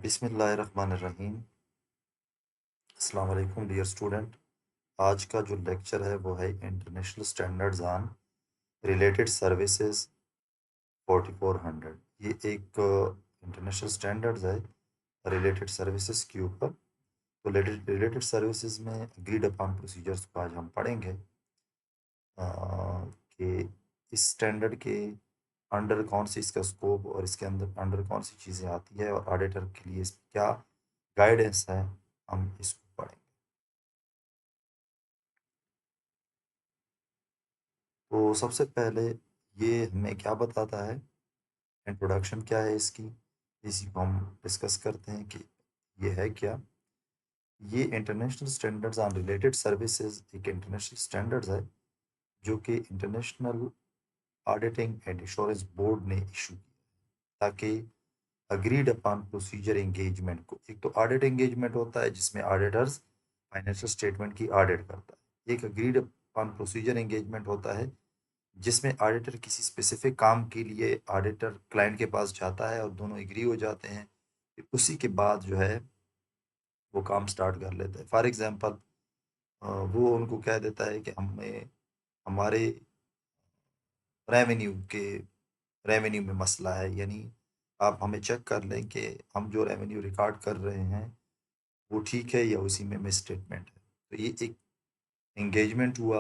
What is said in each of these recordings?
बिस्मिल्लाहिर्रहमानिर्रहीम। अस्सलाम वालेकुम डियर स्टूडेंट। आज का जो लेक्चर है वो है international standards on related services 4400। ये एक इंटरनेशनल स्टैंडर्ड्स है रिलेटेड सर्विसेज के ऊपर। तो रिलेटेड सर्विसेज में अग्रीड अपॉन प्रोसीजर्स को आज हम पढ़ेंगे कि इस स्टैंडर्ड के अंडर कौन सी इसका स्कोप और इसके अंदर अंडर कौन सी चीज़ें आती है और ऑडिटर के लिए इसमें क्या गाइडेंस है, हम इसको पढ़ेंगे। तो सबसे पहले ये हमें क्या बताता है, इंट्रोडक्शन क्या है इसकी, इसी को हम डिस्कस करते हैं कि ये है क्या। ये international standards on related services एक इंटरनेशनल स्टैंडर्ड्स है जो कि international auditing and insurance board ने इशू किया ताकि अग्रीड अपॉन प्रोसीजर एंगेजमेंट को, एक तो ऑडिट एंगेजमेंट होता है जिसमें ऑडिटर्स फाइनेंशियल स्टेटमेंट की ऑडिट करता है, एक अग्रीड अपॉन प्रोसीजर एंगेजमेंट होता है जिसमें ऑडिटर किसी स्पेसिफिक काम के लिए ऑडिटर क्लाइंट के पास जाता है और दोनों एग्री हो जाते हैं, फिर उसी के बाद जो है वो काम स्टार्ट कर लेते हैं। फॉर एग्जांपल वो उनको कह देता है कि हमें हमारे रेवेन्यू के रेवेन्यू में मसला है, यानी आप हमें चेक कर लें कि हम जो रेवेन्यू रिकॉर्ड कर रहे हैं वो ठीक है या उसी में मिस स्टेटमेंट है। तो ये एक एंगेजमेंट हुआ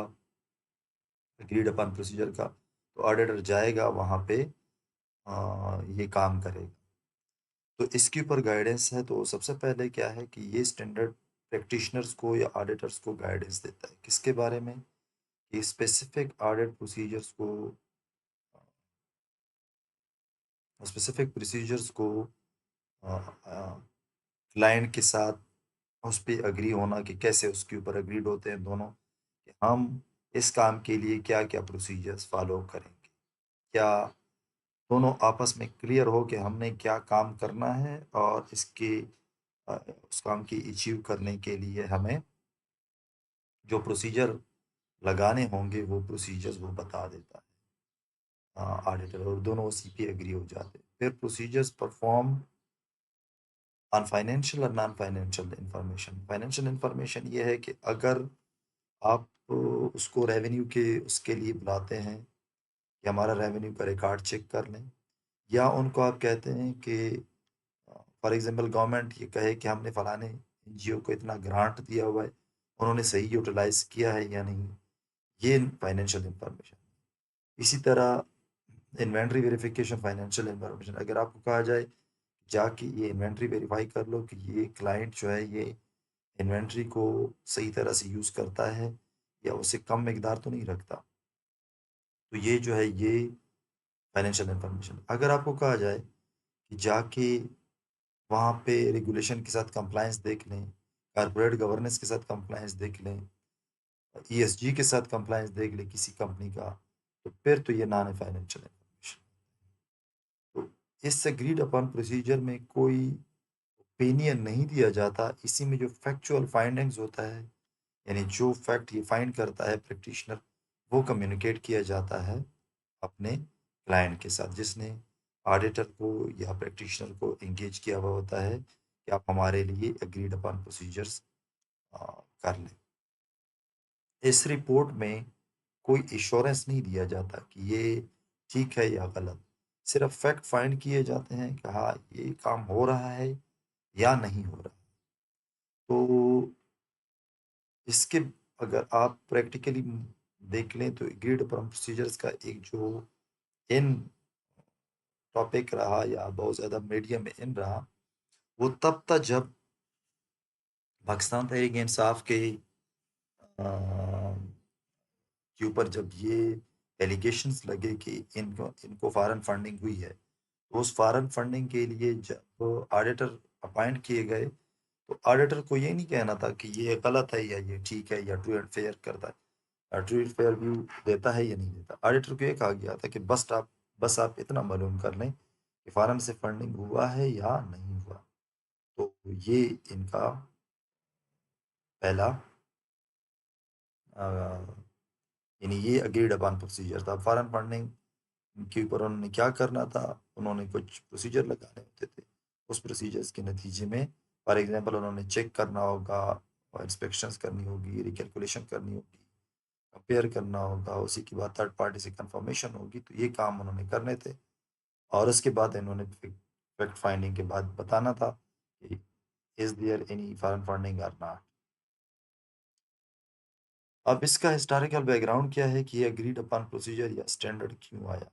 एग्रीड अपन प्रोसीजर का। तो ऑडिटर जाएगा वहाँ पे, ये काम करेगा। तो इसके ऊपर गाइडेंस है। तो सबसे पहले क्या है कि ये स्टैंडर्ड प्रैक्टिशनर्स को या ऑडिटर्स को गाइडेंस देता है किसके बारे में, कि स्पेसिफिक ऑडिट प्रोसीजर्स को, स्पेसिफिक प्रोसीजर्स को क्लाइंट के साथ उस पर अग्री होना, कि कैसे उसके ऊपर अग्रीड होते हैं दोनों, कि हम इस काम के लिए क्या क्या प्रोसीजर्स फॉलो करेंगे, क्या दोनों आपस में क्लियर हो कि हमने क्या काम करना है और इसके उस काम की अचीव करने के लिए हमें जो प्रोसीजर लगाने होंगे वो प्रोसीजर्स वो बता देता है ऑडिटर, और दोनों उसी पे एग्री हो जाते हैं। फिर प्रोसीजर्स परफॉर्म ऑन फाइनेंशियल और non financial information. Financial information ये है कि अगर आप उसको रेवेन्यू के उसके लिए बुलाते हैं कि हमारा रेवेन्यू का रिकॉर्ड चेक कर लें, या उनको आप कहते हैं कि फॉर एग्जांपल गवर्नमेंट ये कहे कि हमने फलाने एनजीओ को इतना ग्रांट दिया हुआ है, उन्होंने सही यूटिलाइज किया है या नहीं, ये फाइनेंशियल इंफॉर्मेशन। इसी तरह इन्वेंट्री वेरिफिकेशन फाइनेंशियल इंफॉर्मेशन। अगर आपको कहा जाए जाके ये इन्वेंट्री वेरीफाई कर लो कि ये क्लाइंट जो है ये इन्वेंट्री को सही तरह से यूज़ करता है या उससे कम मकदार तो नहीं रखता, तो ये जो है ये फाइनेंशियल इंफॉर्मेशन। अगर आपको कहा जाए कि जाके वहाँ पे रेगुलेशन के साथ कंप्लायंस देख लें, कॉर्पोरेट गवर्नेंस के साथ कंप्लायंस देख लें, ईएसजी के साथ कंप्लायंस देख लें किसी कंपनी का, तो फिर तो ये नॉन फाइनेंशियल इंफॉर्मेशन। तो इस एग्रीड अपॉन प्रोसीजर में कोई ओपिनियन नहीं दिया जाता, इसी में जो फैक्चुअल फाइंडिंग्स होता है, यानी जो फैक्ट ये फाइंड करता है प्रैक्टिशनर, वो कम्युनिकेट किया जाता है अपने क्लाइंट के साथ, जिसने ऑडिटर को या प्रैक्टिशनर को एंगेज किया हुआ होता है कि आप हमारे लिए एग्रीड अपॉन प्रोसीजर्स कर लें। इस रिपोर्ट में कोई एश्योरेंस नहीं दिया जाता कि ये ठीक है या गलत, सिर्फ फैक्ट फाइंड किए जाते हैं कि हाँ ये काम हो रहा है या नहीं हो रहा। तो इसके अगर आप प्रैक्टिकली देख लें तो एग्रीड अपॉन प्रोसीजर्स का एक जो इन टॉपिक रहा या बहुत ज़्यादा मीडिया में इन रहा, वो तब था जब पाकिस्तान तहरीक इंसाफ के ऊपर जब ये एलिगेशंस लगे कि इनको इनको फॉरेन फंडिंग हुई है, तो उस फॉरेन फंडिंग के लिए जब ऑडिटर अपॉइंट किए गए, तो ऑडिटर को ये नहीं कहना था कि ये गलत है या ये ठीक है या ट्रू एंड फेयर करता है, ट्रू एंड फेयर व्यू देता है या नहीं देता। ऑडिटर को ये कहा गया था कि बस आप इतना मालूम कर लें कि फॉरेन से फंडिंग हुआ है या नहीं हुआ। तो ये इनका पहला यानी ये अग्रीड अपॉन प्रोसीजर था। फॉरेन फंडिंग के ऊपर उन्होंने क्या करना था, उन्होंने कुछ प्रोसीजर लगाने होते थे, उस प्रोसीजर्स के नतीजे में फॉर एग्जांपल उन्होंने चेक करना होगा और इंस्पेक्शंस करनी होगी, रिकैलकुलेशन करनी होगी, कंपेयर करना होगा, उसी के बाद थर्ड पार्टी से कंफर्मेशन होगी, तो ये काम उन्होंने करने थे। और उसके बाद इन्होंने फैक्ट फाइंडिंग के बाद बताना था कि is there any foreign funding और नॉट। अब इसका हिस्टोरिकल बैकग्राउंड क्या है कि ये अग्रीड अपॉन प्रोसीजर या स्टैंडर्ड क्यों आया,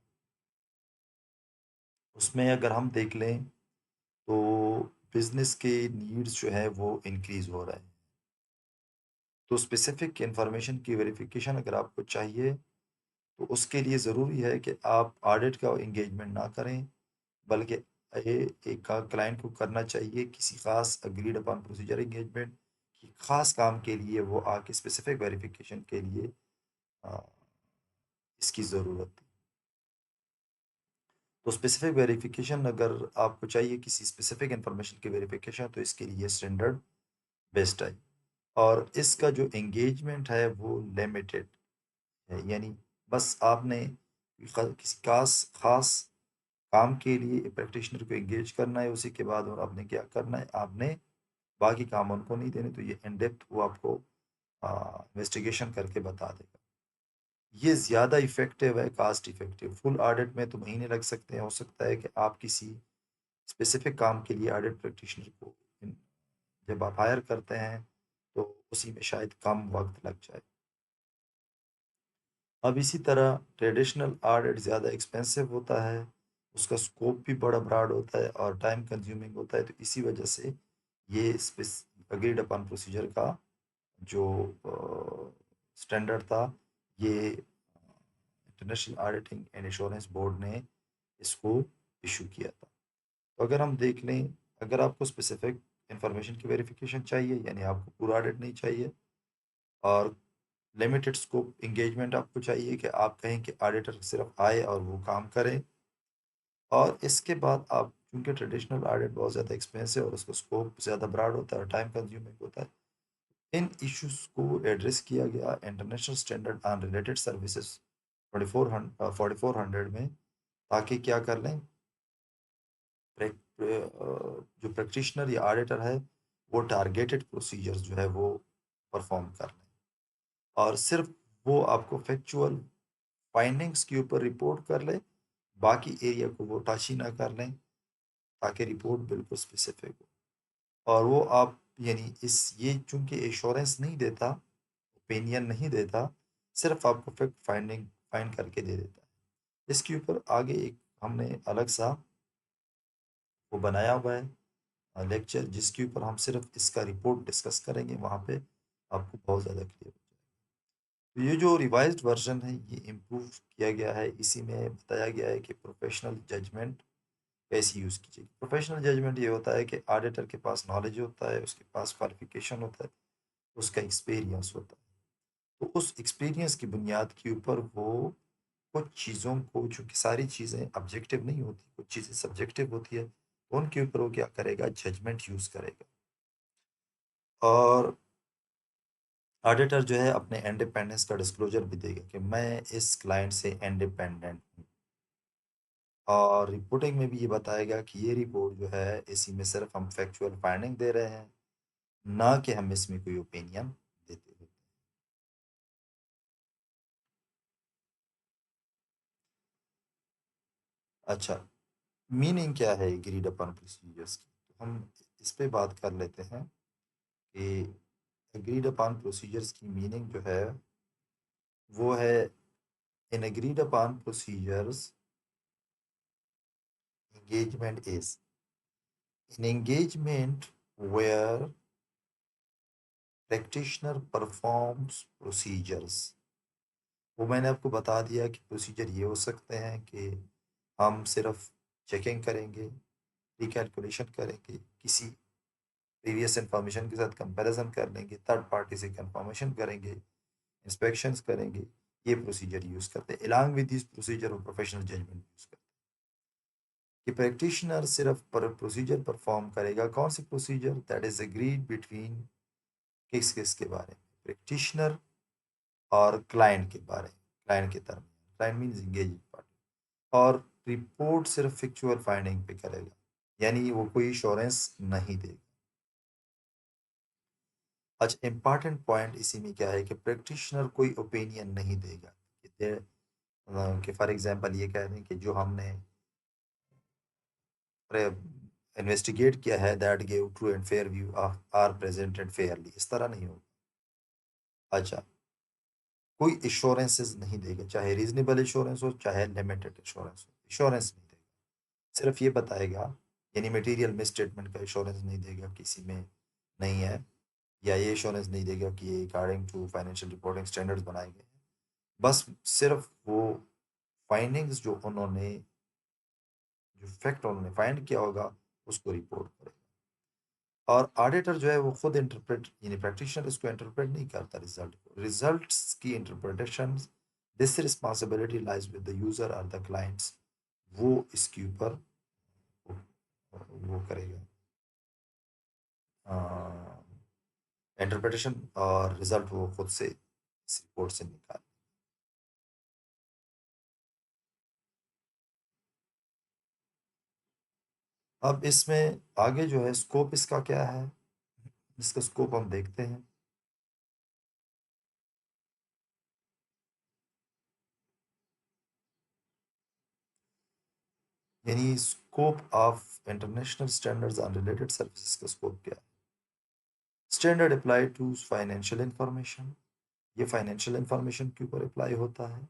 उसमें अगर हम देख लें तो बिजनेस के नीड्स जो है वो इंक्रीज हो रहे हैं। तो स्पेसिफिक इंफॉर्मेशन की वेरिफिकेशन अगर आपको चाहिए तो उसके लिए ज़रूरी है कि आप ऑडिट का एंगेजमेंट ना करें, बल्कि ये एक क्लाइंट को करना चाहिए किसी खास अग्रीड अपॉन प्रोसीजर एंगेजमेंट कि खास काम के लिए वो आके स्पेसिफिक वेरिफिकेशन के लिए आ, इसकी ज़रूरत थी। तो स्पेसिफिक वेरिफिकेशन अगर आपको चाहिए किसी स्पेसिफिक इंफॉर्मेशन की वेरिफिकेशन तो इसके लिए स्टैंडर्ड बेस्ट है। और इसका जो एंगेजमेंट है वो लिमिटेड है, यानी बस आपने किसी खास खास काम के लिए प्रैक्टिशनर को एंगेज करना है, उसी के बाद और आपने क्या करना है, आपने बाकी काम उनको नहीं देने, तो ये इन डेप्थ वो आपको इन्वेस्टिगेशन करके बता देगा। ये ज़्यादा इफेक्टिव है, कास्ट इफेक्टिव। फुल ऑडिट में तो महीने लग सकते हैं, हो सकता है कि आप किसी स्पेसिफिक काम के लिए ऑडिट प्रैक्टिशनर को जब आप हायर करते हैं तो उसी में शायद कम वक्त लग जाए। अब इसी तरह ट्रेडिशनल ऑडिट ज़्यादा एक्सपेंसिव होता है, उसका स्कोप भी बड़ा ब्रॉड होता है और टाइम कंज्यूमिंग होता है, तो इसी वजह से ये अग्रीड अपॉन प्रोसीजर का जो स्टैंडर्ड था, ये international auditing and insurance board ने इसको इशू किया था। तो अगर हम देख लें, अगर आपको स्पेसिफिक इंफॉर्मेशन की वेरिफिकेशन चाहिए, यानी आपको पूरा ऑडिट नहीं चाहिए, और लिमिटेड स्कोप इंगेजमेंट आपको चाहिए कि आप कहें कि ऑडिटर सिर्फ आए और वो काम करें, और इसके बाद आप, क्योंकि ट्रेडिशनल ऑडिट बहुत ज़्यादा एक्सपेंसिव है और उसका स्कोप ज़्यादा ब्रॉड होता है और टाइम कंज्यूमिंग होता है, इन इश्यूज को एड्रेस किया गया international standard on related services 4400 में, ताकि क्या कर लें, जो प्रैक्टिशनर या ऑडिटर है वो टारगेटेड प्रोसीजर्स जो है वो परफॉर्म कर लें, और सिर्फ वो आपको फैक्चुअल फाइंडिंग्स के ऊपर रिपोर्ट कर ले, बाकी एरिया को वो टच ही ना कर लें, ताकि रिपोर्ट बिल्कुल स्पेसिफिक हो। और वो आप, यानी इस ये चूंकि एश्योरेंस नहीं देता, ओपिनियन नहीं देता, सिर्फ आपको फैक्ट फाइंडिंग फाइंड करके दे देता है। इसके ऊपर आगे एक हमने अलग सा वो बनाया हुआ है लेक्चर, जिसके ऊपर हम सिर्फ इसका रिपोर्ट डिस्कस करेंगे, वहाँ पे आपको बहुत ज़्यादा क्लियर हो जाएगा। तो ये जो रिवाइज्ड वर्जन है ये इम्प्रूव किया गया है, इसी में बताया गया है कि प्रोफेशनल जजमेंट कैसे यूज़ कीजिए। प्रोफेशनल जजमेंट ये होता है कि ऑडिटर के पास नॉलेज होता है, उसके पास क्वालिफिकेशन होता है, उसका एक्सपीरियंस होता है, तो उस एक्सपीरियंस की बुनियाद के ऊपर वो कुछ चीज़ों को, चूँकि सारी चीज़ें ऑब्जेक्टिव नहीं होती, कुछ चीज़ें सब्जेक्टिव होती है, तो उनके ऊपर वो क्या करेगा, जजमेंट यूज़ करेगा। और ऑडिटर जो है अपने इंडिपेंडेंस का डिस्क्लोजर भी देगा कि मैं इस क्लाइंट से इंडिपेंडेंट हूँ, और रिपोर्टिंग में भी ये बताएगा कि ये रिपोर्ट जो है इसी में सिर्फ हम फैक्चुअल फाइंडिंग दे रहे हैं, ना कि हम इसमें कोई ओपिनियन देते हैं। अच्छा, मीनिंग क्या है एग्रीड अपॉन प्रोसीजर्स की, तो हम इस पे बात कर लेते हैं कि एग्रीड अपॉन प्रोसीजर्स की मीनिंग जो है वो है, in agreed upon procedures engagement is an engagement where practitioner performs procedures। वो मैंने आपको बता दिया कि प्रोसीजर ये हो सकते हैं कि हम सिर्फ चेकिंग करेंगे, रिकैलकुलेशन करेंगे, किसी प्रीवियस इंफॉर्मेशन के साथ कंपैरिजन कर लेंगे, थर्ड पार्टी से कंफर्मेशन करेंगे, इंस्पेक्शंस करेंगे, ये प्रोसीजर यूज़ करते हैं। अलॉन्ग विद दिस प्रोसीजर और प्रोफेशनल जजमेंट यूज़ करते हैं कि प्रैक्टिशनर सिर्फ पर प्रोसीजर परफॉर्म करेगा। कौन सी procedure? That is agreed between, किस किस के बारे में, प्रैक्टिशनर और क्लाइंट के बारे में, क्लाइंट के दरमियान, क्लाइंट मीन्स इंगेजिंग पार्टी, और रिपोर्ट सिर्फ फैक्चुअल फाइंडिंग पे करेगा। यानी वो कोई इंश्योरेंस नहीं देगा। अच्छा, इंपॉर्टेंट पॉइंट इसी में क्या है कि प्रैक्टिशनर कोई ओपिनियन नहीं देगा कि फॉर एग्जांपल ये कह दें कि जो हमने इन्वेस्टिगेट किया है that give true and fair view of are presented fairly, इस तरह नहीं होगा। अच्छा, कोई इंश्योरेंसेस नहीं देगा, चाहे रीजनेबल इंश्योरेंस हो चाहे लिमिटेड इंश्योरेंस हो, इंश्योरेंस नहीं देगा। सिर्फ ये बताएगा, यानी मटेरियल में स्टेटमेंट का इंश्योरेंस नहीं देगा, किसी में नहीं है, या ये इंश्योरेंस नहीं देगा कि ये according to financial reporting standards बनाए गए हैं। बस सिर्फ वो फाइंडिंग्स जो उन्होंने, जो फैक्ट उन्होंने फाइंड किया होगा उसको रिपोर्ट करेगा। और ऑडिटर जो है वो खुद इंटरप्रेट, यानी प्रैक्टिशनर इसको इंटरप्रेट नहीं करता रिजल्ट को, रिजल्ट्स की interpretation this responsibility lies with the user और द क्लाइंट्स, वो इसके ऊपर वो करेगा इंटरप्रिटेशन, और रिजल्ट वो खुद से इस रिपोर्ट से निकाल। अब इसमें आगे जो है स्कोप इसका क्या है, इसका स्कोप हम देखते हैं। यानी scope of international standards on related services का स्कोप क्या है। Standard apply to financial information, ये फाइनेंशियल इंफॉर्मेशन के ऊपर अप्लाई होता है,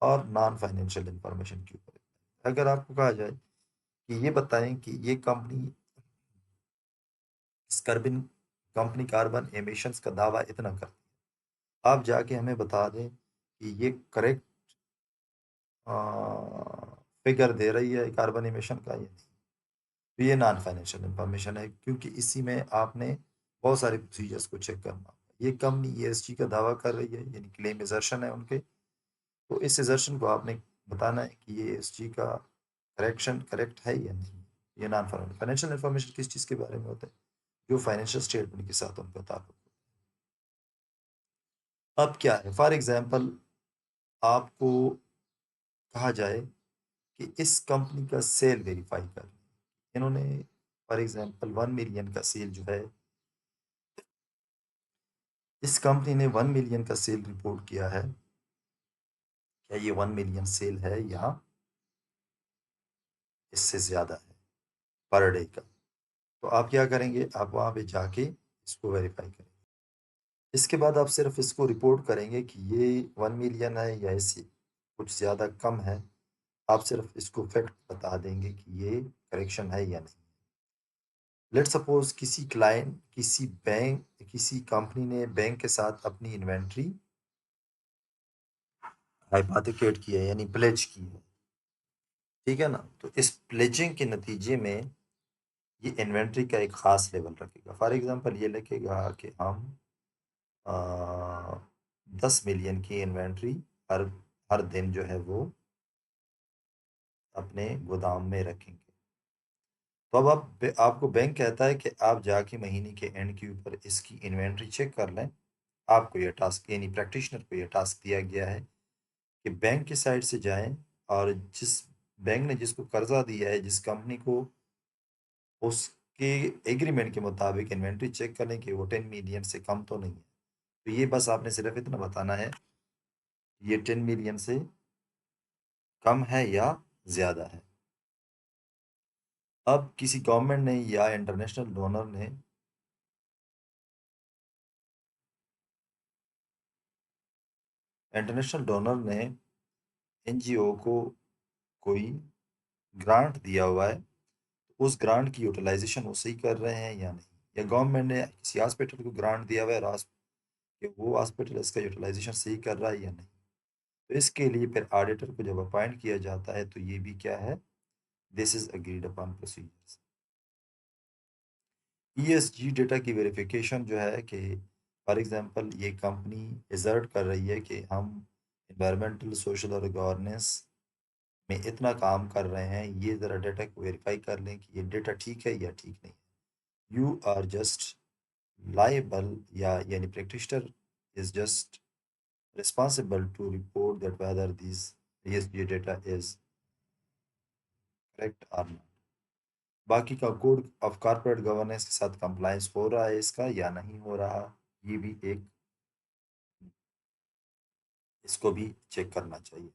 और नॉन फाइनेंशियल इंफॉर्मेशन के ऊपर। अगर आपको कहा जाए कि ये बताएं कि ये company carbon company carbon emissions का दावा इतना करती है, आप जाके हमें बता दें कि ये करेक्ट फिगर दे रही है कार्बन एमिशन का या नहीं, तो ये नॉन फाइनेंशियल इंफॉर्मेशन है, क्योंकि इसी में आपने बहुत सारे प्रोसीजर्स को चेक करना होगा। ये कंपनी ईएसजी का दावा कर रही है, यानी क्लेम एजर्शन है उनके, तो इस एजर्शन को आपने बताना है कि ये ईएसजी का करेक्शन करेक्ट है या नहीं। ये नॉन फाइनेंशियल इंफॉर्मेशन किस चीज़ के बारे में होता है, जो फाइनेंशियल स्टेटमेंट के साथ उनका ताल्लुक है। अब क्या है, फॉर एग्जांपल आपको कहा जाए कि इस कंपनी का सेल वेरीफाई कर, इन्होंने फॉर एग्जांपल 1 मिलियन का सेल जो है, इस कंपनी ने 1 मिलियन का सेल रिपोर्ट किया है, क्या ये 1 मिलियन सेल है या इससे ज़्यादा है पर डे का। तो आप क्या करेंगे, आप वहाँ पे जाके इसको वेरीफाई करेंगे। इसके बाद आप सिर्फ इसको रिपोर्ट करेंगे कि ये 1 मिलियन है या इससे कुछ ज़्यादा कम है। आप सिर्फ इसको फैक्ट बता देंगे कि ये करेक्शन है या नहीं। लेट सपोज किसी क्लाइंट, किसी बैंक, किसी कंपनी ने बैंक के साथ अपनी इन्वेंट्री हाइपोथेकेट की है, यानी प्लेज की है, ठीक है ना। तो इस प्लेजिंग के नतीजे में ये इन्वेंट्री का एक ख़ास लेवल रखेगा। फॉर एग्जांपल ये लिखेगा कि हम 10 मिलियन की इन्वेंट्री हर हर दिन जो है वो अपने गोदाम में रखेंगे। तो अब आपको बैंक कहता है कि आप जाके महीने के एंड के ऊपर इसकी इन्वेंट्री चेक कर लें। आपको यह टास्क, यानी प्रैक्टिशनर को यह टास्क दिया गया है कि बैंक की साइड से जाएं, और जिस बैंक ने जिसको कर्जा दिया है, जिस कंपनी को, उसके एग्रीमेंट के मुताबिक इन्वेंट्री चेक करें कि वो 10 मिलियन से कम तो नहीं है। तो ये बस आपने सिर्फ इतना बताना है, ये 10 मिलियन से कम है या ज़्यादा है। अब किसी गवर्नमेंट ने या इंटरनेशनल डोनर ने एनजीओ को कोई ग्रांट दिया हुआ है, तो उस ग्रांट की यूटिलाइजेशन वो सही कर रहे हैं या नहीं। या गवर्नमेंट ने किसी हॉस्पिटल को ग्रांट दिया हुआ है और कि वो हॉस्पिटल इसका यूटिलाइजेशन सही कर रहा है या नहीं। तो इसके लिए फिर ऑडिटर को जब अपॉइंट किया जाता है तो ये भी क्या है, this is agreed upon procedures. ESG data की वेरिफिकेशन जो है कि फॉर एग्जांपल ये कंपनी एजर्ट कर रही है कि हम इन्वायरमेंटल, सोशल और गवर्नेंस में इतना काम कर रहे हैं, ये ज़रा डेटा को वेरीफाई कर लें कि ये डेटा ठीक है या ठीक नहीं है। यू आर जस्ट लाइबल, या यानी practitioner is just responsible to report that whether this ESG data is correct or not. बाकी का कोड ऑफ कॉर्पोरेट गवर्नेंस के साथ कंप्लायंस हो रहा है इसका या नहीं हो रहा, ये भी एक, इसको भी चेक करना चाहिए।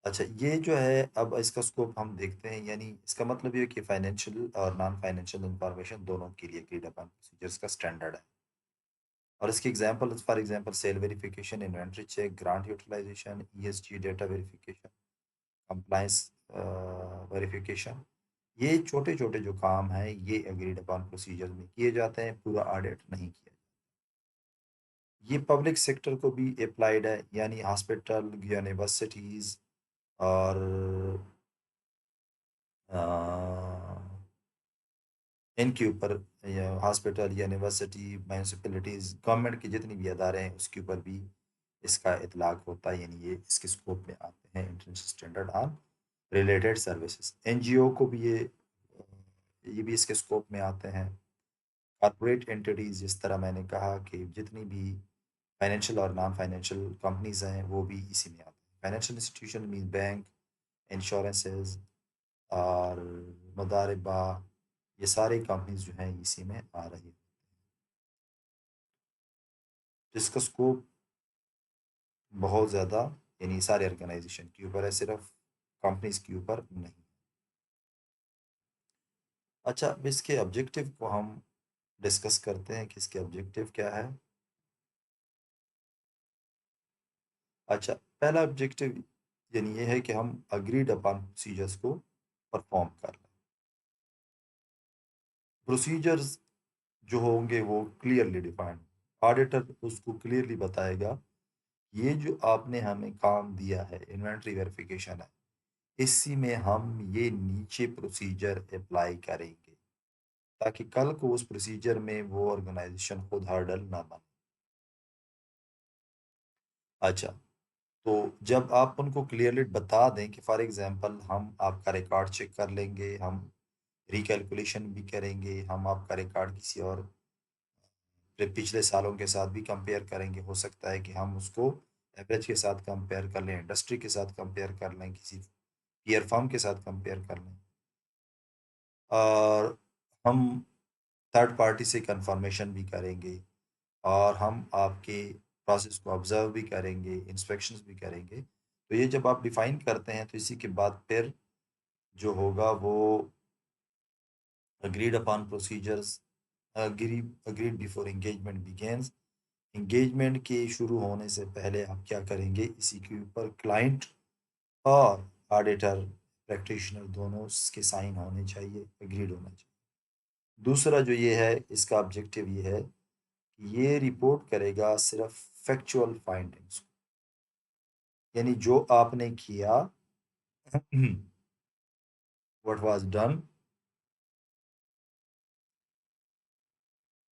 अच्छा, ये जो है अब इसका स्कोप हम देखते हैं, यानी इसका मतलब ये है कि फाइनेंशियल और नॉन फाइनेंशियल इंफॉर्मेशन दोनों के लिए एग्रीड अपॉन प्रोसीजर्स का स्टैंडर्ड है। और इसके example, for example sale verification, inventory check, grant utilisation, ESG data verification, compliance verification, ये छोटे छोटे जो काम हैं ये एग्रीड अपॉन प्रोसीजर में किए जाते हैं, पूरा ऑडिट नहीं किया। ये पब्लिक सेक्टर को भी अप्लाइड है, यानी हॉस्पिटल, यूनिवर्सिटीज और अ, इनके ऊपर, हॉस्पिटल, यूनिवर्सिटी, म्यूनसिपैलिटीज, गवर्नमेंट के जितनी भी अदारे हैं उसके ऊपर भी इसका इतलाक होता है, यानी ये इसके स्कोप में आते हैं, international standard on related services. NGO को भी ये भी इसके स्कोप में आते हैं। कॉर्पोरेट एंटिटीज, जिस तरह मैंने कहा कि जितनी भी फाइनेंशियल और नॉन फाइनेंशियल कंपनीज हैं वो भी इसी में आते हैं। Financial institution mean bank, insurances और मुदारिबा, ये सारी कंपनीज जो हैं इसी में आ रही हैं। जिसका स्कोप बहुत ज़्यादा, यानी सारे ऑर्गेनाइजेशन के ऊपर है, सिर्फ कंपनीज के ऊपर नहीं। अच्छा, अब इसके ऑब्जेक्टिव को हम डिस्कस करते हैं कि इसके ऑब्जेक्टिव क्या है। अच्छा, पहला ऑब्जेक्टिव यानी ये है कि हम अग्रीड अपॉन प्रोसीजर्स को परफॉर्म कर लें। प्रोसीजर्स जो होंगे वो क्लियरली डिफाइंड, ऑडिटर उसको क्लियरली बताएगा, ये जो आपने हमें काम दिया है, इन्वेंट्री वेरिफिकेशन है, इसी में हम ये नीचे प्रोसीजर अप्लाई करेंगे, ताकि कल को उस प्रोसीजर में वो ऑर्गेनाइजेशन खुद हर्डल ना बने। अच्छा, तो जब आप उनको क्लियरली बता दें कि फॉर एग्जांपल हम आपका रिकॉर्ड चेक कर लेंगे, हम रिकैलकुलेशन भी करेंगे, हम आपका रिकॉर्ड किसी और पिछले सालों के साथ भी कंपेयर करेंगे, हो सकता है कि हम उसको एवरेज के साथ कंपेयर कर लें, इंडस्ट्री के साथ कंपेयर कर लें, किसी पीयर फर्म के साथ कंपेयर कर लें, और हम थर्ड पार्टी से कंफर्मेशन भी करेंगे, और हम आपके प्रोसेस को ऑब्जर्व भी करेंगे, इंस्पेक्शंस भी करेंगे। तो ये जब आप डिफाइन करते हैं तो इसी के बाद फिर जो होगा वो agreed upon procedures, agreed before engagement begins। Engagement के शुरू होने से पहले आप क्या करेंगे, इसी के ऊपर क्लाइंट और ऑडिटर, प्रैक्टिशनर दोनों के साइन होने चाहिए, एग्रीड होना चाहिए। दूसरा जो ये है, इसका ऑब्जेक्टिव ये है कि ये रिपोर्ट करेगा सिर्फ फैक्चुअल फाइंडिंग्स, यानी जो आपने किया, what was done,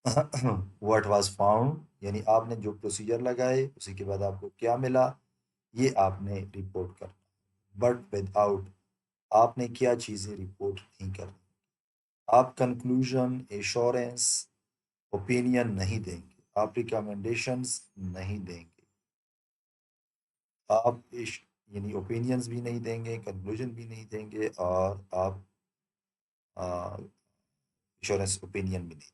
what was found, यानी आपने जो प्रोसीजर लगाए उसी के बाद आपको क्या मिला, ये आपने रिपोर्ट करना, बट विदाउट, आपने क्या चीज़ें रिपोर्ट नहीं करनी। आप कंक्लूजन, एश्योरेंस, ओपिनियन नहीं देंगे, आप रिकमेंडेशंस नहीं देंगे, आप यानी ओपिनियंस भी नहीं देंगे, कंक्लूजन भी नहीं देंगे, और आप एश्योरेंस ओपिनियन भी नहीं।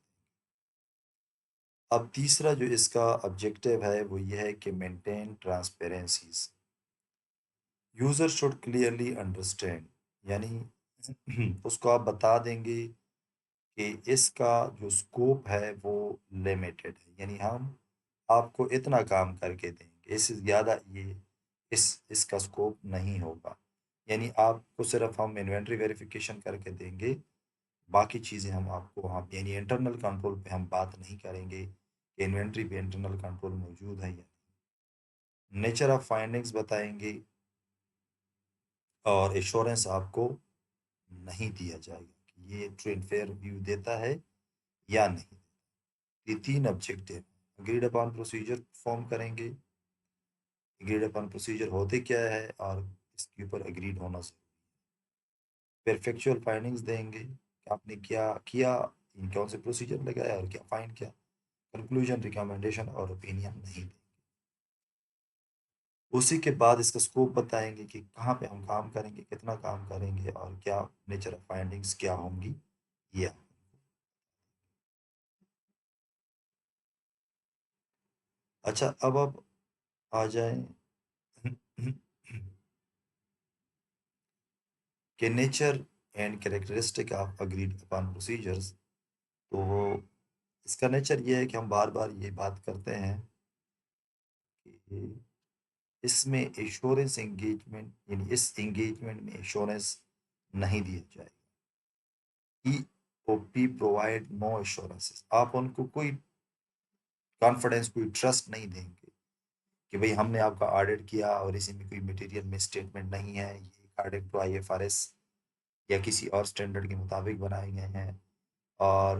अब तीसरा जो इसका ऑब्जेक्टिव है वो ये है कि maintain transparencies, user should clearly understand, यानी उसको आप बता देंगे कि इसका जो स्कोप है वो लिमिटेड है, यानी हम आपको इतना काम करके देंगे, इससे ज़्यादा ये इसका स्कोप नहीं होगा, यानी आपको सिर्फ हम इन्वेंट्री वेरिफिकेशन करके देंगे, बाकी चीज़ें हम आपको वहाँ पे, यानी इंटरनल कंट्रोल पे हम बात नहीं करेंगे कि इन्वेंट्री पे इंटरनल कंट्रोल मौजूद है या नहीं। नेचर ऑफ फाइंडिंग्स बताएंगे, और एश्योरेंस आपको नहीं दिया जाएगा कि ये ट्रू एंड फेयर व्यू देता है या नहीं। ये तीन objective, agreed upon procedure form करेंगे, एग्रीड अपॉन प्रोसीजर होते क्या है, और इसके ऊपर एग्रीड होना जरूरी, फिर फैक्चुअल फाइंडिंग्स देंगे कि आपने क्या किया, इन कौन से प्रोसीजर लगाया और क्या फाइंड किया, कंक्लूजन, रिकमेंडेशन और ओपिनियन नहीं देंगे। उसी के बाद इसका स्कोप बताएंगे कि कहाँ पे हम काम करेंगे, कितना काम करेंगे और क्या नेचर ऑफ फाइंडिंग्स क्या होंगी। ये अच्छा, अब आप आ जाए कि nature and characteristic of agreed upon procedures. तो इसका नेचर ये है कि हम बार बार ये बात करते हैं कि इसमें एश्योरेंस एंगेजमेंट, यानी इस एंगेजमेंट में एश्योरेंस नहीं दिया जाएगा। ईओपी प्रोवाइड नो एश्योरेंसेस, आप उनको कोई कॉन्फिडेंस, कोई ट्रस्ट नहीं देंगे कि भाई हमने आपका ऑडिट किया और इसी में कोई मटेरियल में स्टेटमेंट नहीं है, ये ऑडिट तो आईएफआरएस या किसी और स्टैंडर्ड के मुताबिक बनाए गए हैं, और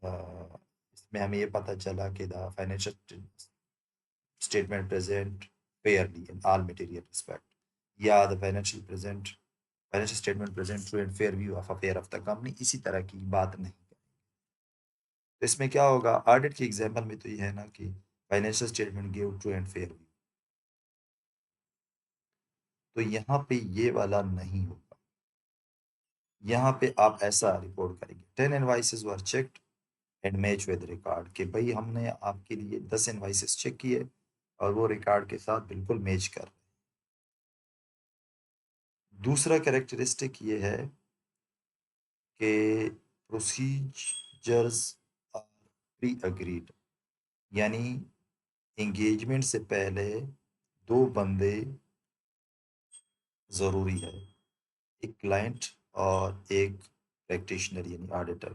इसमें हमें ये पता चला कि the financial statement present fairly in all material respect, या the financial statement present true and fair view of affair of the company, इसी तरह की बात नहीं है। तो इसमें क्या होगा, ऑडिट के एग्जाम्पल में तो ये है ना कि financial statement give true and fair view, तो यहाँ पे ये वाला नहीं होगा। यहाँ पे आप ऐसा रिपोर्ट करेंगे 10 invoices were checked and match with record, कि भाई हमने आपके लिए 10 इनवाइसेस चेक किए और वो रिकॉर्ड के साथ बिल्कुल मैच कर। दूसरा कैरेक्टरिस्टिक ये है कि प्रोसीजर्स आर प्री अग्रीड, यानी एंगेजमेंट से पहले दो बंदे ज़रूरी है, एक क्लाइंट और एक प्रैक्टिशनर यानी ऑडिटर,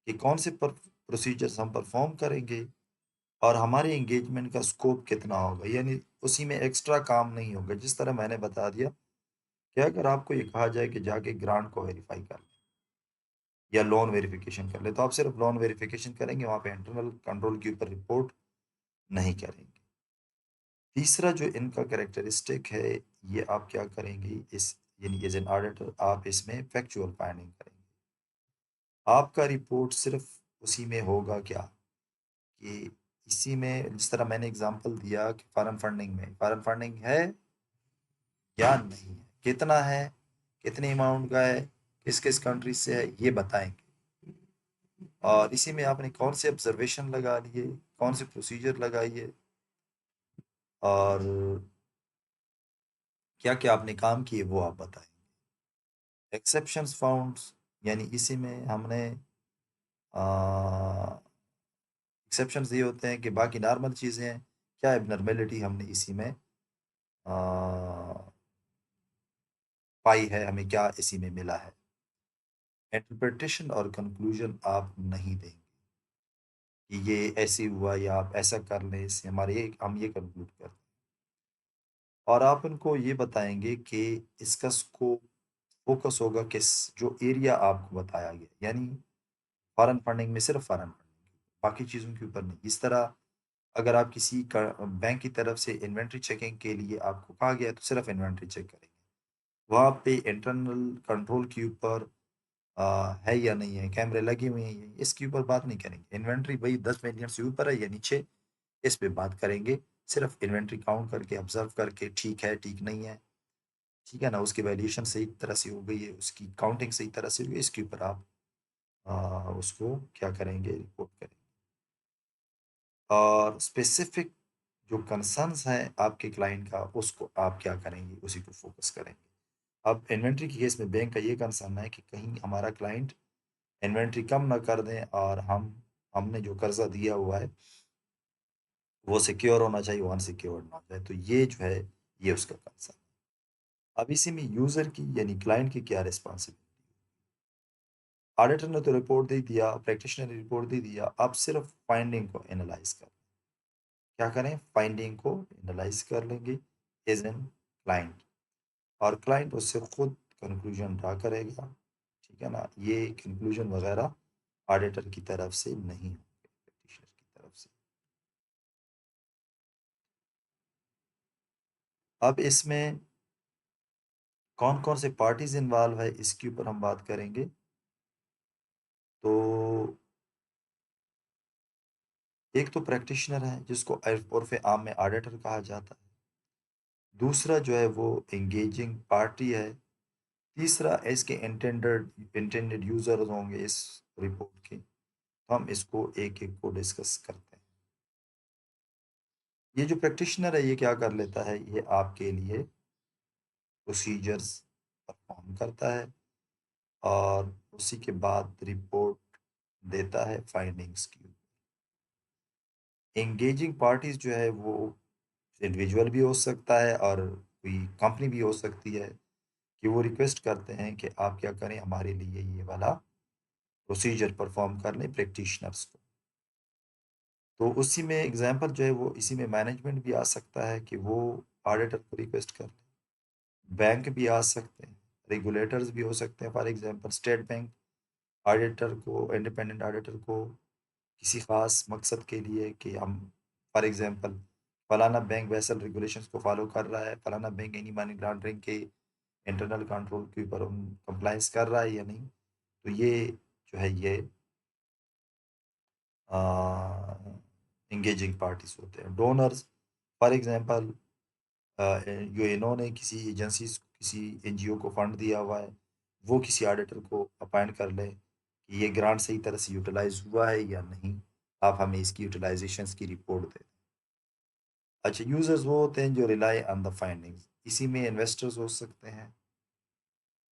कि कौन से प्रोसीजर्स हम परफॉर्म करेंगे और हमारे एंगेजमेंट का स्कोप कितना होगा, यानी उसी में एक्स्ट्रा काम नहीं होगा। जिस तरह मैंने बता दिया कि अगर आपको ये कहा जाए कि जाके ग्रांट को वेरीफाई कर ले या लोन वेरिफिकेशन कर ले, तो आप सिर्फ लोन वेरिफिकेशन करेंगे, वहाँ पे इंटरनल कंट्रोल के ऊपर रिपोर्ट नहीं करेंगे। तीसरा जो इनका कैरेक्टरिस्टिक है, ये आप क्या करेंगे, इस यानी एज एन ऑडिटर आप इसमें फैक्चुअल फाइंडिंग करेंगे। आपका रिपोर्ट सिर्फ उसी में होगा क्या, कि इसी में जिस तरह मैंने एग्जांपल दिया कि फॉरेन फंडिंग है या नहीं है, कितना है, कितने अमाउंट का है, किस किस कंट्री से है, ये बताएंगे। और इसी में आपने कौन से ऑब्जर्वेशन लगा लिए, कौन से प्रोसीजर लगाइए, और क्या क्या आपने काम किए वो आप बताएंगे। एक्सेप्शंस फाउंड, यानी इसी में हमने एक्सेप्शंस ये होते हैं कि बाकी नॉर्मल चीज़ें हैं, क्या एबनॉर्मेलिटी हमने इसी में आ, पाई है, हमें क्या इसी में मिला है। इंटरप्रिटेशन और कंक्लूजन आप नहीं देंगे कि ये ऐसे हुआ या आप ऐसा कर लें, इससे हमारे ये हम ये कंक्लूड कर दें। और आप उनको ये बताएंगे कि इसका स्कोप फोकस होगा किस, जो एरिया आपको बताया गया, यानी फॉरेन फंडिंग में सिर्फ फॉरेन फंडिंग, बाकी चीज़ों के ऊपर नहीं। इस तरह अगर आप किसी का बैंक की तरफ से इन्वेंट्री चेकिंग के लिए आपको कहा गया है, तो सिर्फ इन्वेंट्री चेक करेंगे, वहाँ पे इंटरनल कंट्रोल के ऊपर है या नहीं है, कैमरे लगे हुए हैं, इसके ऊपर बात नहीं करेंगे। इन्वेंट्री भाई 10 मिलियन से ऊपर है या नीचे, इस पे बात करेंगे। सिर्फ इन्वेंट्री काउंट करके ऑब्जर्व करके ठीक है ठीक नहीं है, ठीक है ना, उसकी वैल्यूएशन सही तरह से हो गई है, उसकी काउंटिंग सही तरह से हुई है, इसके ऊपर आप उसको क्या करेंगे, रिपोर्ट करेंगे। और स्पेसिफिक जो कंसर्न्स हैं आपके क्लाइंट का, उसको आप क्या करेंगे, उसी को फोकस करेंगे। अब इन्वेंट्री के केस में बैंक का ये कंसर्न है कि कहीं हमारा क्लाइंट इन्वेंट्री कम ना कर दें और हमने जो कर्जा दिया हुआ है वो सिक्योर होना चाहिए, वो अनसिक्योर्ड ना हो जाए, तो ये जो है ये उसका कंसर्न है। अब इसी में यूजर की यानी क्लाइंट की क्या रिस्पॉन्सिबिलिटी, ऑडिटर ने तो रिपोर्ट दे दिया, प्रैक्टिशनर ने रिपोर्ट दे दिया, आप सिर्फ फाइंडिंग को एनालाइज कर, क्या करें, फाइंडिंग को एनालाइज कर लेंगे एज एन क्लाइंट, और क्लाइंट उससे खुद कंक्लूजन ड्रा करेगा, ठीक है ना। ये कंक्लूजन वगैरह ऑडिटर की तरफ से नहीं होंगे, प्रैक्टिशनर की तरफ से। अब इसमें कौन कौन से पार्टीज इन्वॉल्व है, इसके ऊपर हम बात करेंगे। तो एक तो प्रैक्टिशनर है जिसको उर्फ आम में ऑडिटर कहा जाता है, दूसरा जो है वो एंगेजिंग पार्टी है। तीसरा इसके इंटेंडेड यूजर्स होंगे इस रिपोर्ट के। हम इसको एक एक को डिस्कस करते हैं। ये जो प्रैक्टिशनर है ये क्या कर लेता है, ये आपके लिए प्रोसीजर्स परफॉर्म करता है और उसी के बाद रिपोर्ट देता है फाइंडिंग्स की। एंगेजिंग पार्टीज जो है वो इंडिविजुअल भी हो सकता है और कोई कंपनी भी हो सकती है कि वो रिक्वेस्ट करते हैं कि आप क्या करें, हमारे लिए ये वाला प्रोसीजर परफॉर्म कर लें प्रैक्टिशनर्स को। तो उसी में एग्जांपल जो है वो इसी में मैनेजमेंट भी आ सकता है कि वो ऑडिटर को रिक्वेस्ट कर लें। बैंक भी आ सकते हैं, रेगुलेटर्स भी हो सकते हैं। For example state bank auditor को, इंडिपेंडेंट ऑडिटर को किसी खास मकसद के लिए कि हम फॉर एग्जांपल फलाना बैंक वेसल रेगुलेशंस को फॉलो कर रहा है, फलाना बैंक एनी मनी लॉन्ड्रिंग के इंटरनल कंट्रोल के ऊपर कंप्लाइंस कर रहा है या नहीं। तो ये जो है ये इंगेजिंग पार्टीज होते हैं। डोनर्स फॉर एग्जांपल जो इन्होंने किसी एजेंसी किसी एनजीओ को फंड दिया हुआ है, वो किसी ऑडिटर को अपॉइंट कर ले कि ये ग्रांट सही तरह से यूटिलाइज हुआ है या नहीं, आप हमें इसकी यूटिलाइजेशन की रिपोर्ट दें। अच्छा, यूजर्स वो होते हैं जो रिलाई ऑन द फाइंडिंग्स। इसी में इन्वेस्टर्स हो सकते हैं,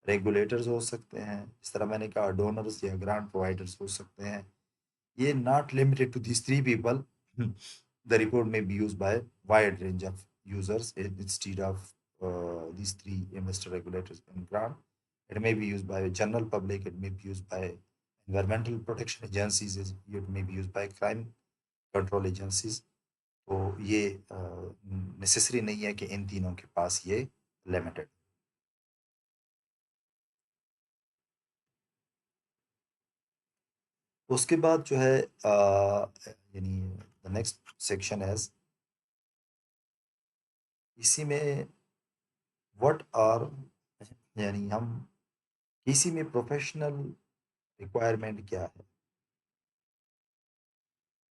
रेगुलेटर्स हो सकते हैं, इस तरह मैंने कहा डोनर्स या ग्रांट प्रोवाइडर्स हो सकते हैं। ये not limited to these three people. The report may be used by wide range of users instead of these three investor regulators and grant. It may be used by general public, it may be used by environmental protection agencies, it may be used by crime control agencies. तो ये necessary नहीं है कि इन तीनों के पास ये limited. उसके बाद जो है यानी द नेक्स्ट सेक्शन है, इसी में व्हाट आर, यानी हम इसी में प्रोफेशनल रिक्वायरमेंट क्या है।